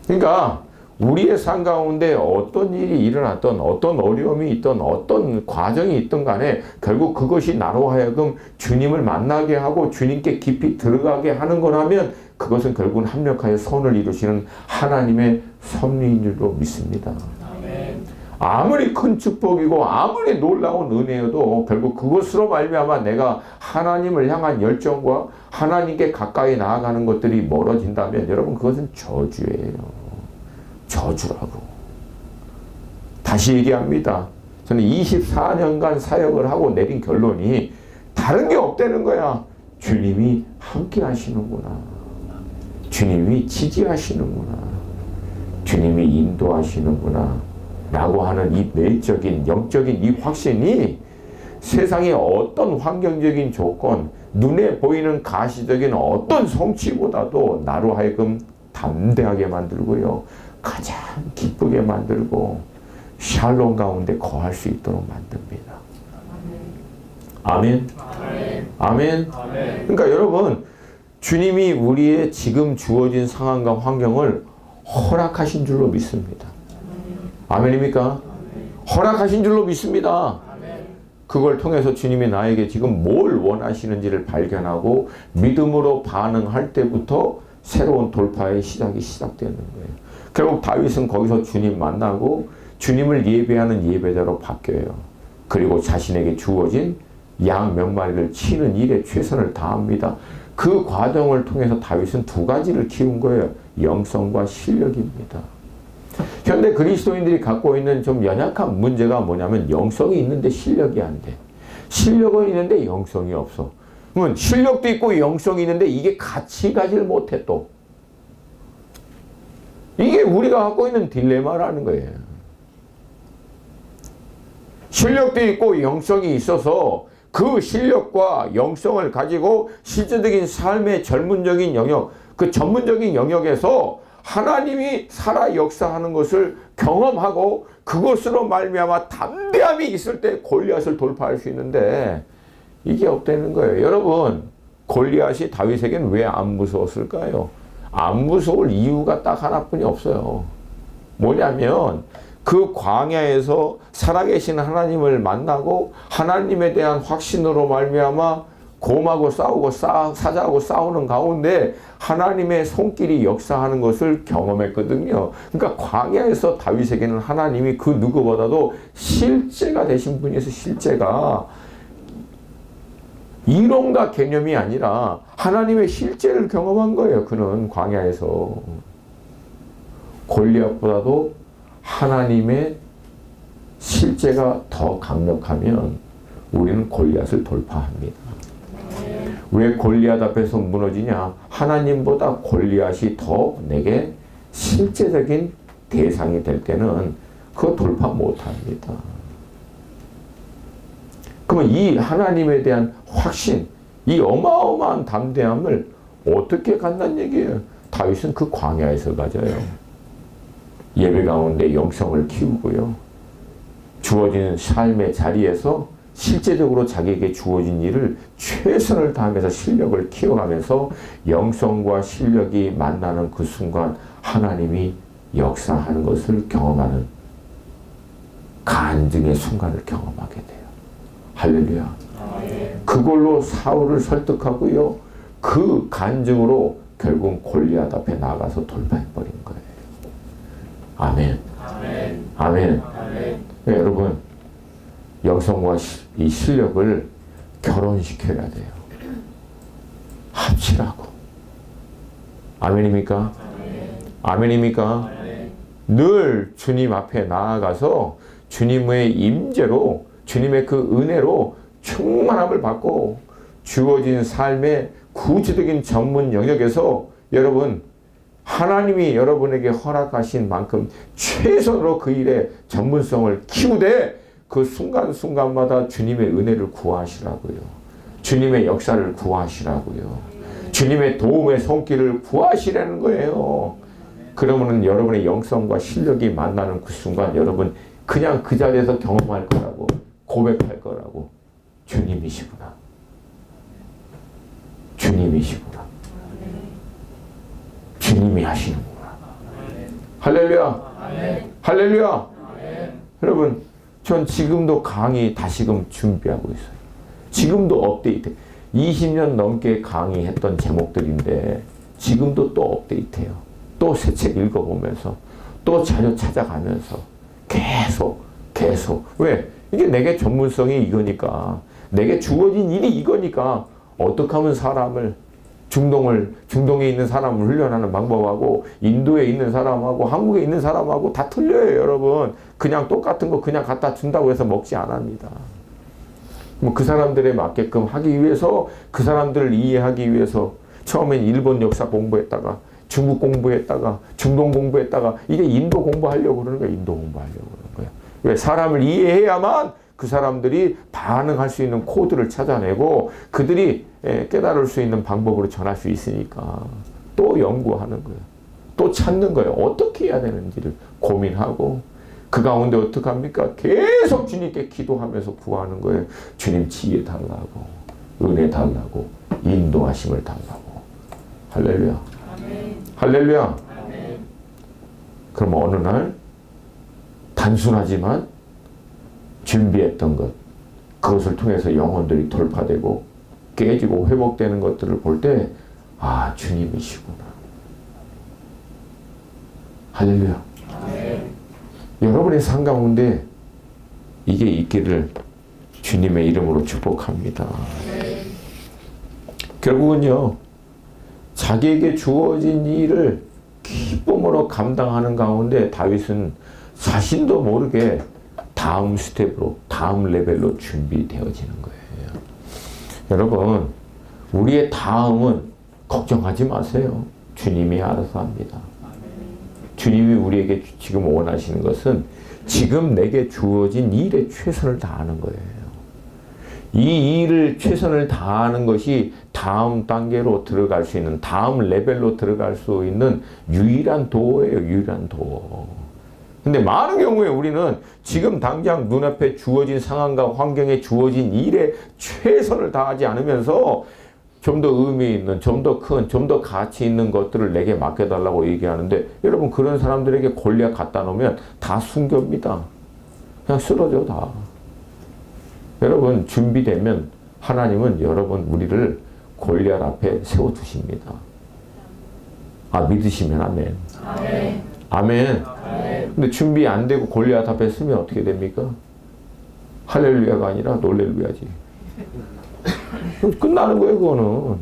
그러니까 우리의 삶 가운데 어떤 일이 일어났던 어떤 어려움이 있던 어떤 과정이 있던 간에 결국 그것이 나로 하여금 주님을 만나게 하고 주님께 깊이 들어가게 하는 거라면 그것은 결국은 합력하여 선을 이루시는 하나님의 섭리인 줄로 믿습니다. 아무리 큰 축복이고 아무리 놀라운 은혜여도 결국 그것으로 말미암아 내가 하나님을 향한 열정과 하나님께 가까이 나아가는 것들이 멀어진다면 여러분 그것은 저주예요. 저주라고. 다시 얘기합니다. 저는 24년간 사역을 하고 내린 결론이 다른 게 없다는 거야. 주님이 함께 하시는구나. 주님이 지지하시는구나. 주님이 인도하시는구나. 라고 하는 이 내적인 영적인 이 확신이 세상의 어떤 환경적인 조건, 눈에 보이는 가시적인 어떤 성취보다도 나로 하여금 담대하게 만들고요. 가장 기쁘게 만들고 샬롬 가운데 거할 수 있도록 만듭니다. 아멘. 아멘. 그러니까 여러분 주님이 우리의 지금 주어진 상황과 환경을 허락하신 줄로 믿습니다. 아멘입니까? 허락하신 줄로 믿습니다. 그걸 통해서 주님이 나에게 지금 뭘 원하시는지를 발견하고 믿음으로 반응할 때부터 새로운 돌파의 시작이 시작되는 거예요. 결국 다윗은 거기서 주님 만나고 주님을 예배하는 예배자로 바뀌어요. 그리고 자신에게 주어진 양 몇 마리를 치는 일에 최선을 다합니다. 그 과정을 통해서 다윗은 두 가지를 키운 거예요. 영성과 실력입니다. 현대 그리스도인들이 갖고 있는 좀 연약한 문제가 뭐냐면 영성이 있는데 실력이 안 돼. 실력은 있는데 영성이 없어. 그러면 실력도 있고 영성이 있는데 이게 같이 가지를 못해 또. 이게 우리가 갖고 있는 딜레마라는 거예요. 실력도 있고 영성이 있어서 그 실력과 영성을 가지고 실제적인 삶의 전문적인 영역, 그 전문적인 영역에서 하나님이 살아 역사하는 것을 경험하고 그것으로 말미암아 담대함이 있을 때 골리앗을 돌파할 수 있는데 이게 없다는 거예요. 여러분 골리앗이 다윗에게는 왜 안 무서웠을까요? 안 무서울 이유가 딱 하나뿐이 없어요. 뭐냐면 그 광야에서 살아계신 하나님을 만나고 하나님에 대한 확신으로 말미암아 곰하고 싸우고 사자하고 싸우는 가운데 하나님의 손길이 역사하는 것을 경험했거든요. 그러니까 광야에서 다윗에게는 하나님이 그 누구보다도 실제가 되신 분이어서 실제가 이론과 개념이 아니라 하나님의 실제를 경험한 거예요. 그는 광야에서. 골리앗보다도 하나님의 실제가 더 강력하면 우리는 골리앗을 돌파합니다. 왜 골리앗 앞에서 무너지냐? 하나님보다 골리앗이 더 내게 실제적인 대상이 될 때는 그거 돌파 못합니다. 그러면 이 하나님에 대한 확신, 이 어마어마한 담대함을 어떻게 갖는 얘기예요? 다윗은 그 광야에서 가져요. 예배 가운데 영성을 키우고요. 주어진 삶의 자리에서 실제적으로 자기에게 주어진 일을 최선을 다하면서 실력을 키워가면서 영성과 실력이 만나는 그 순간 하나님이 역사하는 것을 경험하는 간증의 순간을 경험하게 돼요. 할렐루야. 그 그걸로 사울을 설득하고요. 그 간증으로 결국 골리앗 앞에 나가서 돌파해버린 거예요. 아멘. 아멘. 아멘. 아멘. 네, 여러분, 영성과 이 실력을 결혼시켜야 돼요. 합치라고. 아멘입니까? 아멘입니까? 늘 주님 앞에 나아가서 주님의 임재로, 주님의 그 은혜로 충만함을 받고 주어진 삶의 구체적인 전문 영역에서 여러분, 하나님이 여러분에게 허락하신 만큼 최선으로 그 일의 전문성을 키우되 그 순간순간마다 주님의 은혜를 구하시라고요. 주님의 역사를 구하시라고요. 주님의 도움의 손길을 구하시라는 거예요. 그러면은 여러분의 영성과 실력이 만나는 그 순간 여러분 그냥 그 자리에서 경험할 거라고, 고백할 거라고. 주님이시구나. 주님이시구나. 주님이 하시는구나. 할렐루야. 할렐루야. 여러분, 전 지금도 강의 다시금 준비하고 있어요. 지금도 업데이트. 20년 넘게 강의했던 제목들인데 지금도 또 업데이트해요. 또 새 책 읽어보면서 또 자료 찾아가면서 계속. 왜? 이게 내게 전문성이 이거니까. 내게 주어진 일이 이거니까. 어떻게 하면 사람을 중동에 있는 사람을 훈련하는 방법하고 인도에 있는 사람하고 한국에 있는 사람하고 다 틀려요, 여러분. 그냥 똑같은 거 그냥 갖다 준다고 해서 먹지 않습니다. 그 사람들에 맞게끔 하기 위해서, 그 사람들을 이해하기 위해서 처음엔 일본 역사 공부했다가 중국 공부했다가 중동 공부했다가 이제 인도 공부하려고 그러는 거예요. 인도 공부하려고 그러는 거예요. 왜? 사람을 이해해야만 그 사람들이 반응할 수 있는 코드를 찾아내고 그들이 깨달을 수 있는 방법으로 전할 수 있으니까 또 연구하는 거예요. 또 찾는 거예요. 어떻게 해야 되는지를 고민하고 그 가운데 어떻게 합니까? 계속 주님께 기도하면서 구하는 거예요. 주님 지혜 달라고, 은혜 달라고, 인도하심을 달라고. 할렐루야. 아멘. 할렐루야. 아멘. 그럼 어느 날 단순하지만 준비했던 것, 그것을 통해서 영혼들이 돌파되고 깨지고 회복되는 것들을 볼 때, 아, 주님이시구나. 할렐루야. 아멘. 여러분의 삶 가운데 이게 있기를 주님의 이름으로 축복합니다. 결국은요, 자기에게 주어진 일을 기쁨으로 감당하는 가운데 다윗은 자신도 모르게 다음 스텝으로, 다음 레벨로 준비되어지는 거예요. 여러분, 우리의 다음은 걱정하지 마세요. 주님이 알아서 합니다. 주님이 우리에게 지금 원하시는 것은 지금 내게 주어진 일에 최선을 다하는 거예요. 이 일을 최선을 다하는 것이 다음 단계로 들어갈 수 있는, 다음 레벨로 들어갈 수 있는 유일한 도어예요. 유일한 도어. 근데 많은 경우에 우리는 지금 당장 눈앞에 주어진 상황과 환경에 주어진 일에 최선을 다하지 않으면서 좀 더 의미 있는, 좀 더 큰, 좀 더 가치 있는 것들을 내게 맡겨달라고 얘기하는데 여러분 그런 사람들에게 골리앗 갖다 놓으면 다 숨깁니다. 그냥 쓰러져 다. 여러분 준비되면 하나님은 여러분 우리를 골리앗 앞에 세워두십니다. 아, 믿으시면 아멘. 아멘. 아멘. 아멘. 근데 준비 안 되고 골리앗 앞에 서면 어떻게 됩니까? 할렐루야가 아니라 놀렐루야지. 끝나는 거예요, 그거는.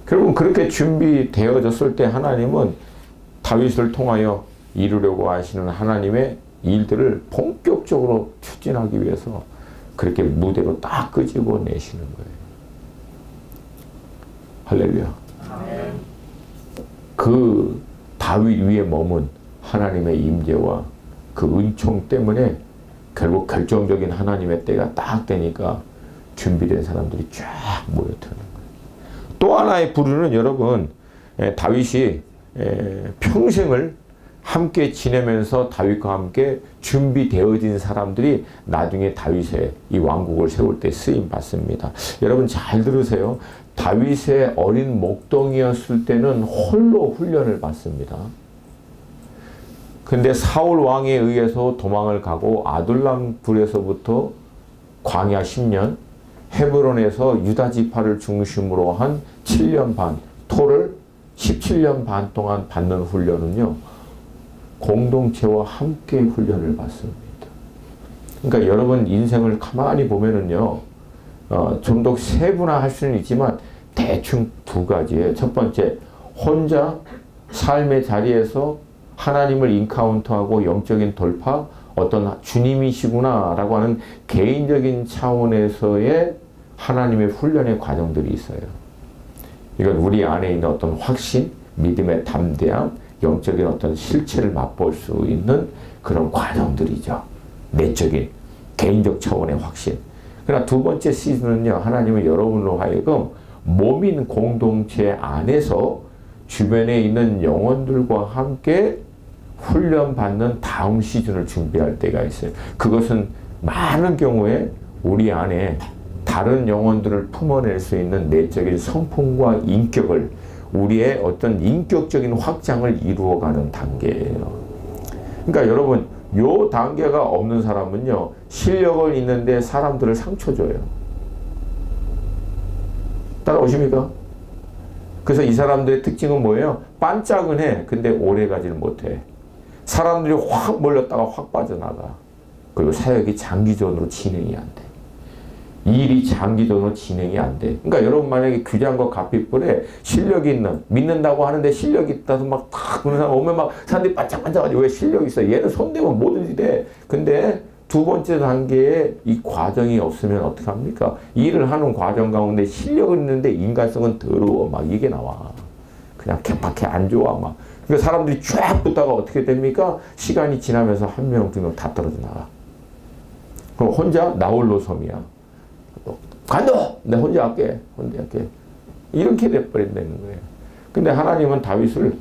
결국은 그렇게 준비되어졌을 때 하나님은 다윗을 통하여 이루려고 하시는 하나님의 일들을 본격적으로 추진하기 위해서 그렇게 무대로 딱 끄집어 내시는 거예요. 할렐루야. 아멘. 그 다윗 위에 머문 하나님의 임재와 그 은총 때문에 결국 결정적인 하나님의 때가 딱 되니까 준비된 사람들이 쫙 모여드는 거예요. 또 하나의 부류는 여러분, 다윗이 평생을 함께 지내면서 다윗과 함께 준비되어진 사람들이 나중에 다윗의 이 왕국을 세울 때 쓰임 받습니다. 여러분 잘 들으세요. 다윗의 어린 목동이었을 때는 홀로 훈련을 받습니다. 근데 사울 왕에 의해서 도망을 가고 아둘람 굴에서부터 광야 10년, 헤브론에서 유다 지파를 중심으로 한 7년 반, 토를 17년 반 동안 받는 훈련은요, 공동체와 함께 훈련을 받습니다. 그러니까 여러분 인생을 가만히 보면은요, 좀 더 세분화할 수는 있지만 대충 두 가지예요. 첫 번째, 혼자 삶의 자리에서 하나님을 인카운터하고 영적인 돌파, 어떤 주님이시구나라고 하는 개인적인 차원에서의 하나님의 훈련의 과정들이 있어요. 이건 우리 안에 있는 어떤 확신, 믿음의 담대함, 영적인 어떤 실체를 맛볼 수 있는 그런 과정들이죠. 내적인, 개인적 차원의 확신. 그러나 두 번째 시즌은요, 하나님은 여러분으로 하여금 몸인 공동체 안에서 주변에 있는 영혼들과 함께 훈련받는 다음 시즌을 준비할 때가 있어요. 그것은 많은 경우에 우리 안에 다른 영혼들을 품어낼 수 있는 내적인 성품과 인격을, 우리의 어떤 인격적인 확장을 이루어가는 단계예요. 그러니까 여러분, 요 단계가 없는 사람은요, 실력을 있는데 사람들을 상처 줘요. 따라오십니까? 그래서 이 사람들의 특징은 뭐예요? 반짝은 해. 근데 오래 가지는 못해. 사람들이 확 몰렸다가 확 빠져나가. 그리고 사역이 장기전으로 진행이 안 돼. 일이 장기전으로 진행이 안 돼. 그러니까 여러분 만약에 규장과 가피뿔에 실력이 있는, 믿는다고 하는데 실력이 있다서 막 탁 그런 사람 오면 막 사람들이 반짝반짝하지. 왜 실력이 있어? 얘는 손대면 뭐든지 돼. 근데 두 번째 단계에 이 과정이 없으면 어떡합니까? 일을 하는 과정 가운데 실력은 있는데 인간성은 더러워. 막 이게 나와. 그냥 개팍해 안 좋아. 막. 그러니까 사람들이 쫙 붙다가 어떻게 됩니까? 시간이 지나면서 한 명, 두 명 다 떨어져 나가. 그럼 혼자 나홀로 섬이야. 간다! 내가 혼자 할게. 혼자 할게. 이렇게 돼버린다는 거예요. 근데 하나님은 다윗을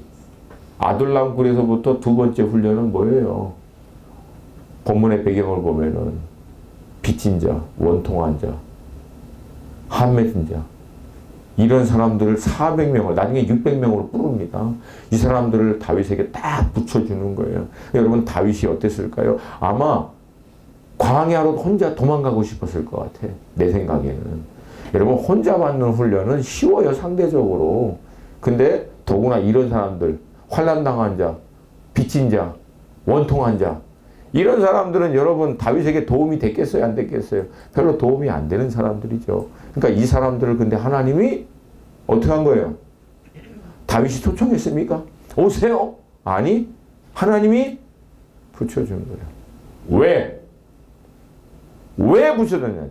아둘람 굴에서부터 두 번째 훈련은 뭐예요? 본문의 배경을 보면은 빚진 자, 원통한 자, 한맺은 자, 이런 사람들을 400명을 나중에 600명으로 부릅니다. 이 사람들을 다윗에게 딱 붙여주는 거예요. 여러분 다윗이 어땠을까요? 아마 광야로 혼자 도망가고 싶었을 것 같아. 내 생각에는. 여러분 혼자 받는 훈련은 쉬워요, 상대적으로. 근데 더구나 이런 사람들, 환난당한 자, 빚진 자, 원통한 자, 이런 사람들은 여러분 다윗에게 도움이 됐겠어요, 안 됐겠어요? 별로 도움이 안 되는 사람들이죠. 그러니까 이 사람들을 근데 하나님이 어떻게 한 거예요? 다윗이 초청했습니까? 오세요. 아니, 하나님이 붙여준 거예요. 왜? 왜 붙여줬냐니?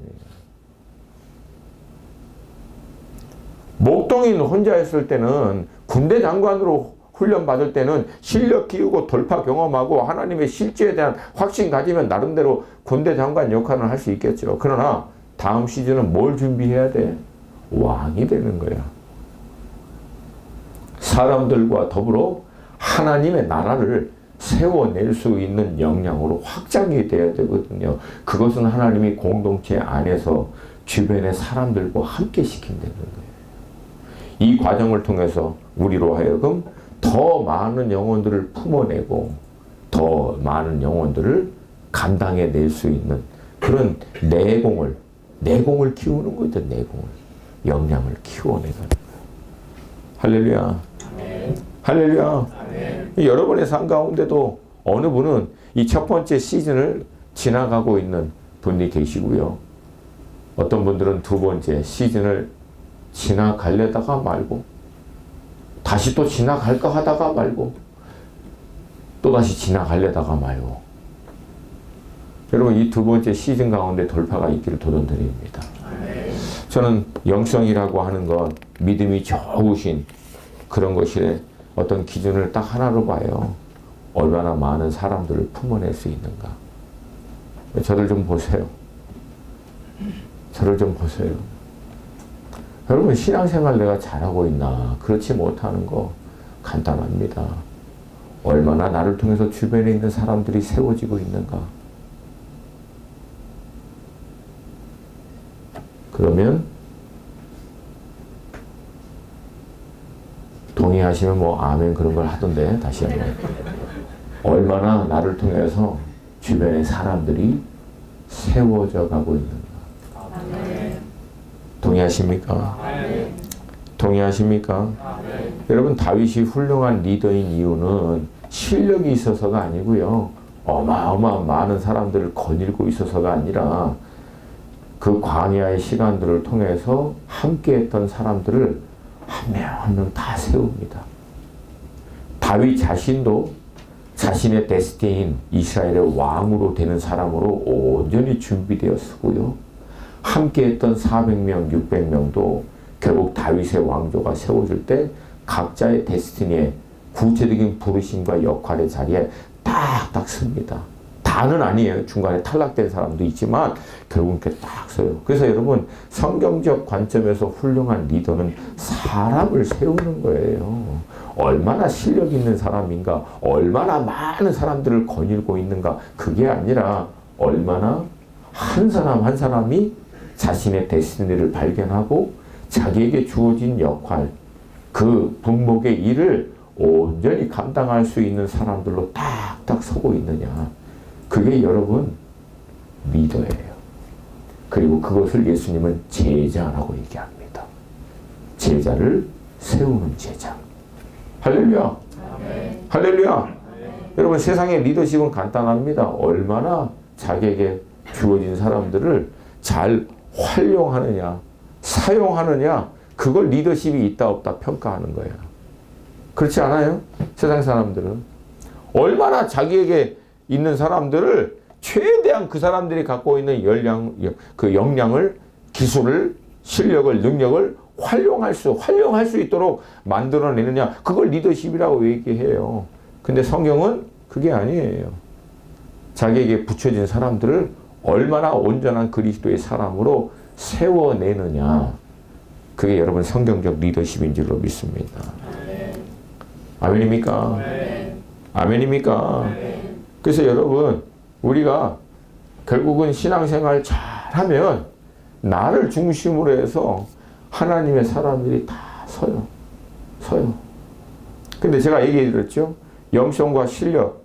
목동인 혼자 했을 때는, 군대 장관으로 훈련 받을 때는 실력 키우고 돌파 경험하고 하나님의 실제에 대한 확신 가지면 나름대로 군대 장관 역할을 할 수 있겠죠. 그러나 다음 시즌은 뭘 준비해야 돼? 왕이 되는 거야. 사람들과 더불어 하나님의 나라를 세워낼 수 있는 역량으로 확장이 돼야 되거든요. 그것은 하나님이 공동체 안에서 주변의 사람들과 함께 시킨다는 거예요. 이 과정을 통해서 우리로 하여금 더 많은 영혼들을 품어내고 더 많은 영혼들을 감당해낼 수 있는 그런 내공을 키우는 거죠. 내공을. 역량을 키워내는 거예요. 할렐루야. 아멘. 할렐루야. 아멘. 여러분의 삶 가운데도 어느 분은 이 첫 번째 시즌을 지나가고 있는 분이 계시고요. 어떤 분들은 두 번째 시즌을 지나가려다가 말고 다시 또 지나갈까 하다가 말고 또 다시 지나가려다가 말고. 여러분 이 두 번째 시즌 가운데 돌파가 있기를 도전드립니다. 저는 영성이라고 하는 것, 믿음이 좋으신 그런 것이 어떤 기준을 딱 하나로 봐요. 얼마나 많은 사람들을 품어낼 수 있는가. 저를 좀 보세요. 저를 좀 보세요. 여러분 신앙생활 내가 잘하고 있나? 그렇지 못하는 거 간단합니다. 얼마나 나를 통해서 주변에 있는 사람들이 세워지고 있는가. 그러면 동의하시면 뭐 아멘 그런 걸 하던데 다시 한번 얼마나 나를 통해서 주변의 사람들이 세워져 가고 있는가. 동의하십니까? 동의하십니까? 여러분, 다윗이 훌륭한 리더인 이유는 실력이 있어서가 아니고요. 어마어마한 많은 사람들을 거닐고 있어서가 아니라 그 광야의 시간들을 통해서 함께했던 사람들을 한 명 한 명 다 세웁니다. 다윗 자신도 자신의 데스티인 이스라엘의 왕으로 되는 사람으로 온전히 준비되었고요. 함께했던 400명, 600명도 결국 다윗의 왕조가 세워질 때 각자의 데스티니에 구체적인 부르심과 역할의 자리에 딱딱 씁니다. 다는 아니에요. 중간에 탈락된 사람도 있지만 결국은 이렇게 딱 서요. 그래서 여러분, 성경적 관점에서 훌륭한 리더는 사람을 세우는 거예요. 얼마나 실력 있는 사람인가, 얼마나 많은 사람들을 거닐고 있는가, 그게 아니라 얼마나 한 사람 한 사람이 자신의 데스티니를 발견하고 자기에게 주어진 역할, 그 분목의 일을 온전히 감당할 수 있는 사람들로 딱딱 서고 있느냐. 그게 여러분 리더예요. 그리고 그것을 예수님은 제자라고 얘기합니다. 제자를 세우는 제자. 할렐루야. 할렐루야. 여러분, 세상의 리더십은 간단합니다. 얼마나 자기에게 주어진 사람들을 잘 활용하느냐, 사용하느냐, 그걸 리더십이 있다 없다 평가하는 거예요. 그렇지 않아요? 세상 사람들은 얼마나 자기에게 있는 사람들을 최대한 그 사람들이 갖고 있는 그 역량을, 기술을, 실력을, 능력을 활용할 수 있도록 만들어내느냐, 그걸 리더십이라고 얘기해요. 근데 성경은 그게 아니에요. 자기에게 붙여진 사람들을 얼마나 온전한 그리스도의 사람으로 세워내느냐, 그게 여러분 성경적 리더십인 줄로 믿습니다. 아멘입니까? 아멘입니까? 그래서 여러분, 우리가 결국은 신앙생활 잘하면 나를 중심으로 해서 하나님의 사람들이 다 서요. 근데 제가 얘기해 드렸죠? 영성과 실력,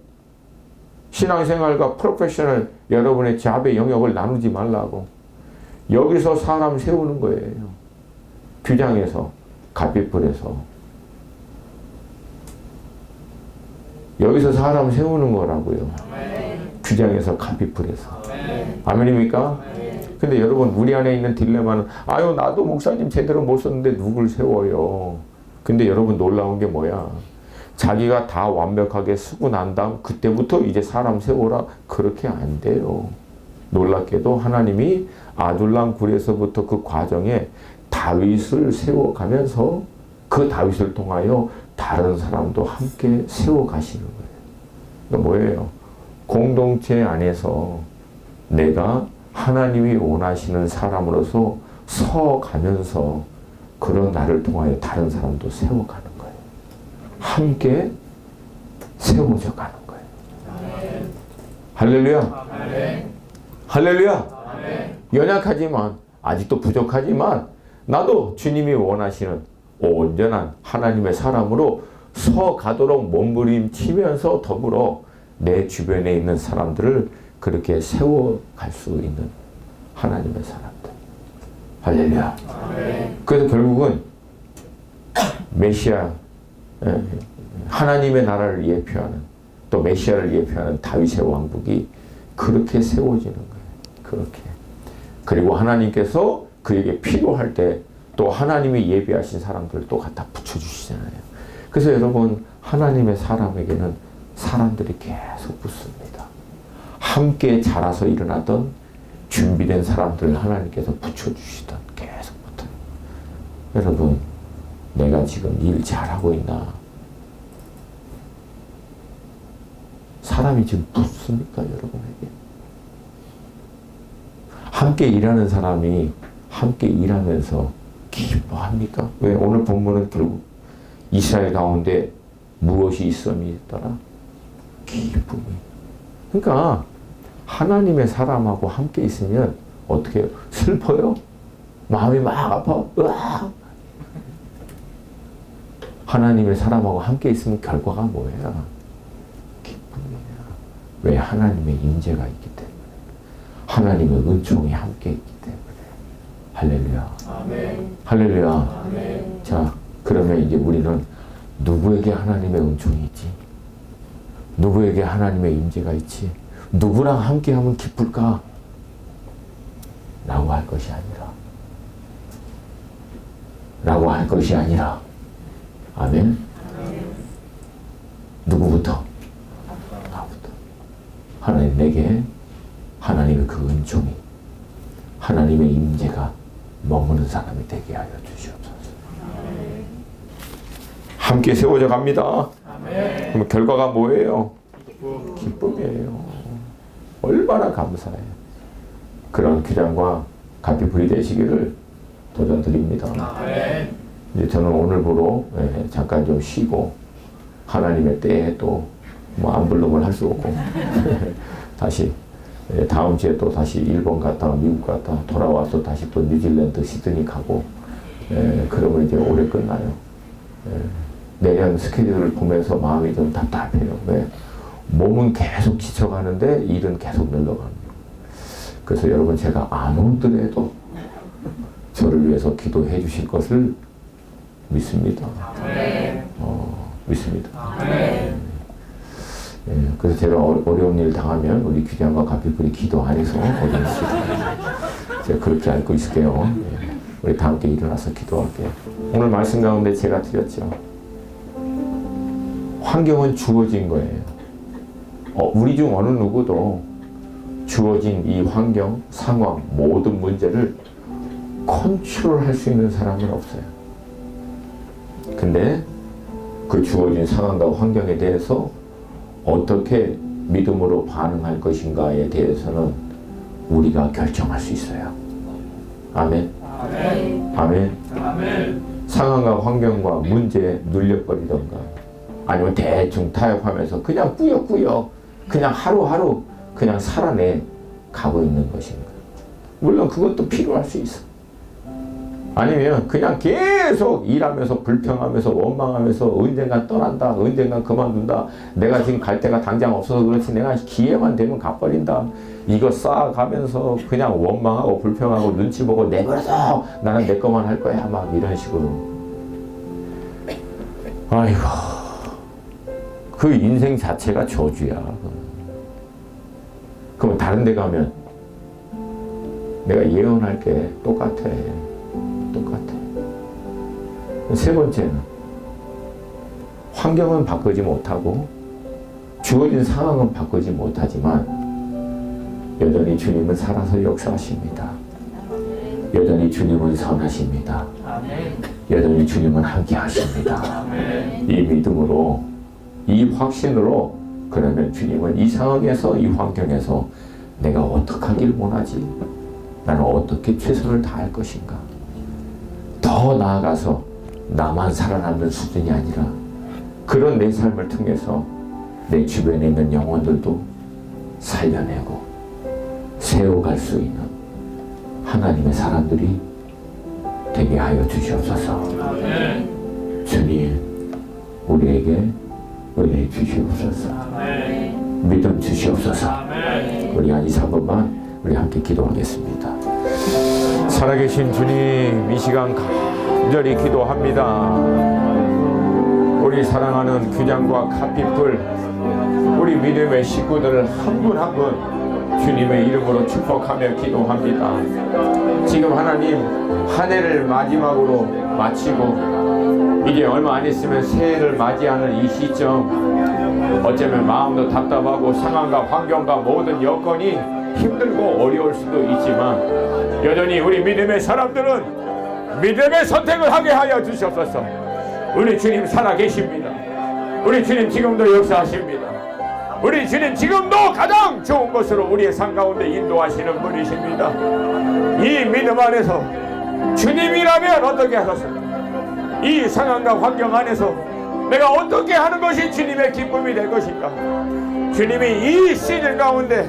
신앙생활과 프로페셔널, 여러분의 잡의 영역을 나누지 말라고. 여기서 사람 세우는 거예요. 규장에서, 갓빛불에서. 여기서 사람 세우는 거라고요. 규장에서, 갓빛불에서. 아멘입니까? 근데 여러분, 우리 안에 있는 딜레마는, 아유, 나도 목사님 제대로 못 썼는데 누굴 세워요. 근데 여러분, 놀라운 게 뭐야? 자기가 다 완벽하게 쓰고 난 다음 그때부터 이제 사람 세워라, 그렇게 안 돼요. 놀랍게도 하나님이 아둘람 굴에서부터 그 과정에 다윗을 세워가면서 그 다윗을 통하여 다른 사람도 함께 세워가시는 거예요. 그러니까 뭐예요? 공동체 안에서 내가 하나님이 원하시는 사람으로서 서가면서 그런 나를 통하여 다른 사람도 세워가는 거예요. 함께 세워져 가는 거예요. 아멘. 할렐루야. 아멘. 할렐루야. 아멘. 연약하지만, 아직도 부족하지만 나도 주님이 원하시는 온전한 하나님의 사람으로 서가도록 몸부림치면서 더불어 내 주변에 있는 사람들을 그렇게 세워갈 수 있는 하나님의 사람들. 할렐루야. 아멘. 그래서 결국은 메시아, 하나님의 나라를 예표하는, 또 메시아를 예표하는 다윗의 왕국이 그렇게 세워지는 거예요. 그렇게. 그리고 하나님께서 그에게 필요할 때 또 하나님이 예비하신 사람들을 또 갖다 붙여주시잖아요. 그래서 여러분, 하나님의 사람에게는 사람들이 계속 붙습니다. 함께 자라서 일어나던 준비된 사람들을 하나님께서 붙여주시던 계속 붙어요. 여러분, 내가 지금 일 잘하고 있나? 사람이 지금 붙습니까, 여러분에게? 함께 일하는 사람이 함께 일하면서 기뻐합니까? 왜? 오늘 본문은 결국 이스라엘 가운데 무엇이 있음이더라? 기쁨이. 그러니까 하나님의 사람하고 함께 있으면 어떻게 해요? 슬퍼요? 마음이 막 아파? 으악! 하나님의 사람하고 함께 있으면 결과가 뭐예요? 기쁨이에요. 왜? 하나님의 임재가 있기 때문에. 하나님의 은총이 함께 있기 때문에. 할렐루야. 아멘. 할렐루야. 아멘. 자, 그러면 이제 우리는 누구에게 하나님의 은총이 있지? 누구에게 하나님의 임재가 있지? 누구랑 함께하면 기쁠까? 라고 할 것이 아니라 아멘. 누구부터? 나부터. 하나님, 내게 하나님의 그 은총이, 하나님의 임재가 머무는 사람이 되게 하여 주시옵소서. 함께 세워져 갑니다. 아멘. 그럼 결과가 뭐예요? 기쁨이에요. 얼마나 감사해요. 그런 귀장과 갓비풀이 되시기를 도전드립니다. 아멘. 이제 저는 오늘부로 잠깐 좀 쉬고 하나님의 때에 또 뭐 안불름을 할 수 없고 다시 다음 주에 또 다시 일본 갔다가 미국 갔다가 돌아와서 다시 또 뉴질랜드 시드니 가고 그러면 이제 올해 끝나요. 내년 스케줄을 보면서 마음이 좀 답답해요. 왜? 몸은 계속 지쳐가는데 일은 계속 늘어갑니다. 그래서 여러분, 제가 안 오더라도 저를 위해서 기도해 주실 것을 믿습니다. 믿습니다. 그래서 제가 어려운 일 당하면 우리 귀장과 갓비풀이 기도 안 해서 어려운 일 제가 그렇게 알고 있을게요. 우리 다 함께 일어나서 기도할게요. 오늘 말씀 가운데 제가 드렸죠. 환경은 주어진 거예요. 우리 중 어느 누구도 주어진 이 환경, 상황, 모든 문제를 컨트롤할 수 있는 사람은 없어요. 근데 그 주어진 상황과 환경에 대해서 어떻게 믿음으로 반응할 것인가에 대해서는 우리가 결정할 수 있어요. 아멘. 아멘. 아멘. 아멘. 상황과 환경과 문제에 눌려버리던가 아니면 대충 타협하면서 그냥 꾸역꾸역 그냥 하루하루 그냥 살아내 가고 있는 것인가. 물론 그것도 필요할 수 있어. 아니면 그냥 계속 일하면서 불평하면서 원망하면서 언젠간 떠난다, 언젠간 그만둔다, 내가 지금 갈 데가 당장 없어서 그렇지 내가 기회만 되면 가버린다, 이거 쌓아가면서 그냥 원망하고 불평하고 눈치 보고 내버려둬, 나는 내 것만 할 거야, 막 이런 식으로. 아이고, 그 인생 자체가 저주야. 그럼 다른 데 가면 내가 예언할게 똑같아. 세 번째는 환경은 바꾸지 못하고 주어진 상황은 바꾸지 못하지만 여전히 주님은 살아서 역사하십니다. 여전히 주님은 선하십니다. 여전히 주님은 함께 하십니다. 이 믿음으로, 이 확신으로, 그러면 주님은 이 상황에서, 이 환경에서 내가 어떻게 하길 원하지? 나는 어떻게 최선을 다할 것인가? 더 나아가서 나만 살아남는 수준이 아니라 그런 내 삶을 통해서 내 주변에 있는 영혼들도 살려내고 세워갈 수 있는 하나님의 사람들이 되게 하여 주시옵소서. 주님, 우리에게 은혜 주시옵소서. 믿음 주시옵소서. 우리 한 2, 3분만 우리 함께 기도하겠습니다. 살아계신 주님, 이 시간 간절히 기도합니다. 우리 사랑하는 귀장과 갓비풀, 우리 믿음의 식구들을 한 분 한 분 주님의 이름으로 축복하며 기도합니다. 지금 하나님, 한 해를 마지막으로 마치고 이제 얼마 안 있으면 새해를 맞이하는 이 시점, 어쩌면 마음도 답답하고 상황과 환경과 모든 여건이 힘들고 어려울 수도 있지만 여전히 우리 믿음의 사람들은 믿음의 선택을 하게 하여 주시옵소서. 우리 주님 살아계십니다. 우리 주님 지금도 역사하십니다. 우리 주님 지금도 가장 좋은 것으로 우리의 삶 가운데 인도하시는 분이십니다. 이 믿음 안에서 주님이라면 어떻게 하셨습니까? 이 상황과 환경 안에서 내가 어떻게 하는 것이 주님의 기쁨이 될 것인가? 주님이 이 시즌 가운데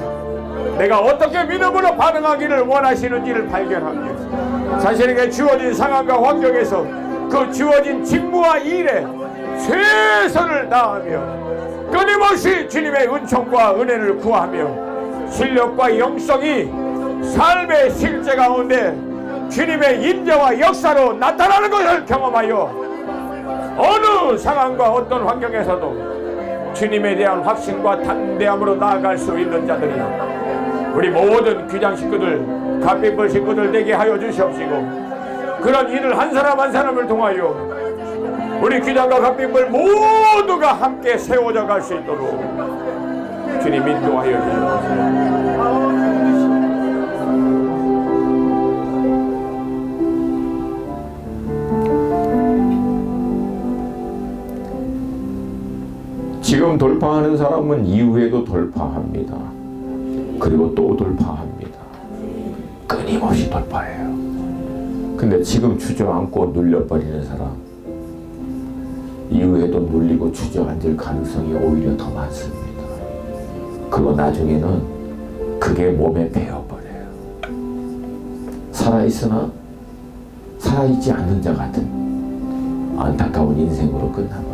내가 어떻게 믿음으로 반응하기를 원하시는지를 발견하기 위해서 자신에게 주어진 상황과 환경에서 그 주어진 직무와 일에 최선을 다하며 그 끊임없이 주님의 은총과 은혜를 구하며 실력과 영성이 삶의 실제 가운데 주님의 임재와 역사로 나타나는 것을 경험하여 어느 상황과 어떤 환경에서도 주님에 대한 확신과 담대함으로 나아갈 수 있는 자들이 우리 모든 귀장 식구들, 갓빛불 식구들 되게 하여 주시옵시고, 그런 일을 한 사람 한 사람을 통하여 우리 귀장과 갓빛불 모두가 함께 세워져 갈 수 있도록 주님 인도하여 주시옵소서. 지금 돌파하는 사람은 이후에도 돌파합니다. 그리고 또 돌파합니다. 끊임없이 돌파해요. 근데 지금 주저앉고 눌려버리는 사람, 이후에도 눌리고 주저앉을 가능성이 오히려 더 많습니다. 그리고 나중에는 그게 몸에 배어버려요. 살아있으나 살아있지 않는 자 같은 안타까운 인생으로 끝나버려요.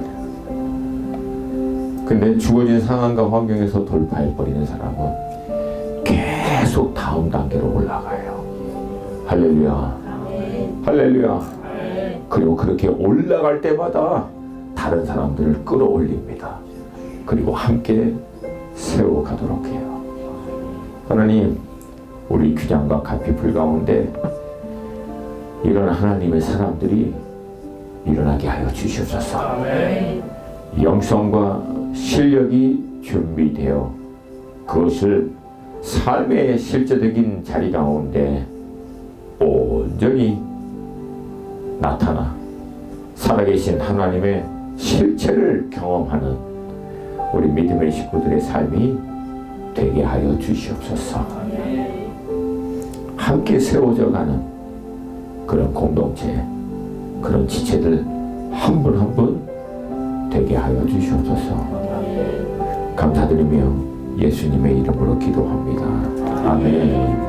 근데 주어진 상황과 환경에서 돌파해버리는 사람은 계속 다음 단계로 올라가요. 할렐루야. 할렐루야. 그리고 그렇게 올라갈 때마다 다른 사람들을 끌어올립니다. 그리고 함께 세워가도록 해요. 하나님, 우리 귀장과 갓빛불 가운데 이런 하나님의 사람들이 일어나게 하여 주시옵소서. 영성과 실력이 준비되어 그것을 삶의 실제적인 자리 가운데 온전히 나타나 살아계신 하나님의 실체를 경험하는 우리 믿음의 식구들의 삶이 되게 하여 주시옵소서. 함께 세워져 가는 그런 공동체, 그런 지체들 한 분 한 분 되게 하여 주시옵소서. 감사드리며 예수님의 이름으로 기도합니다. 아멘.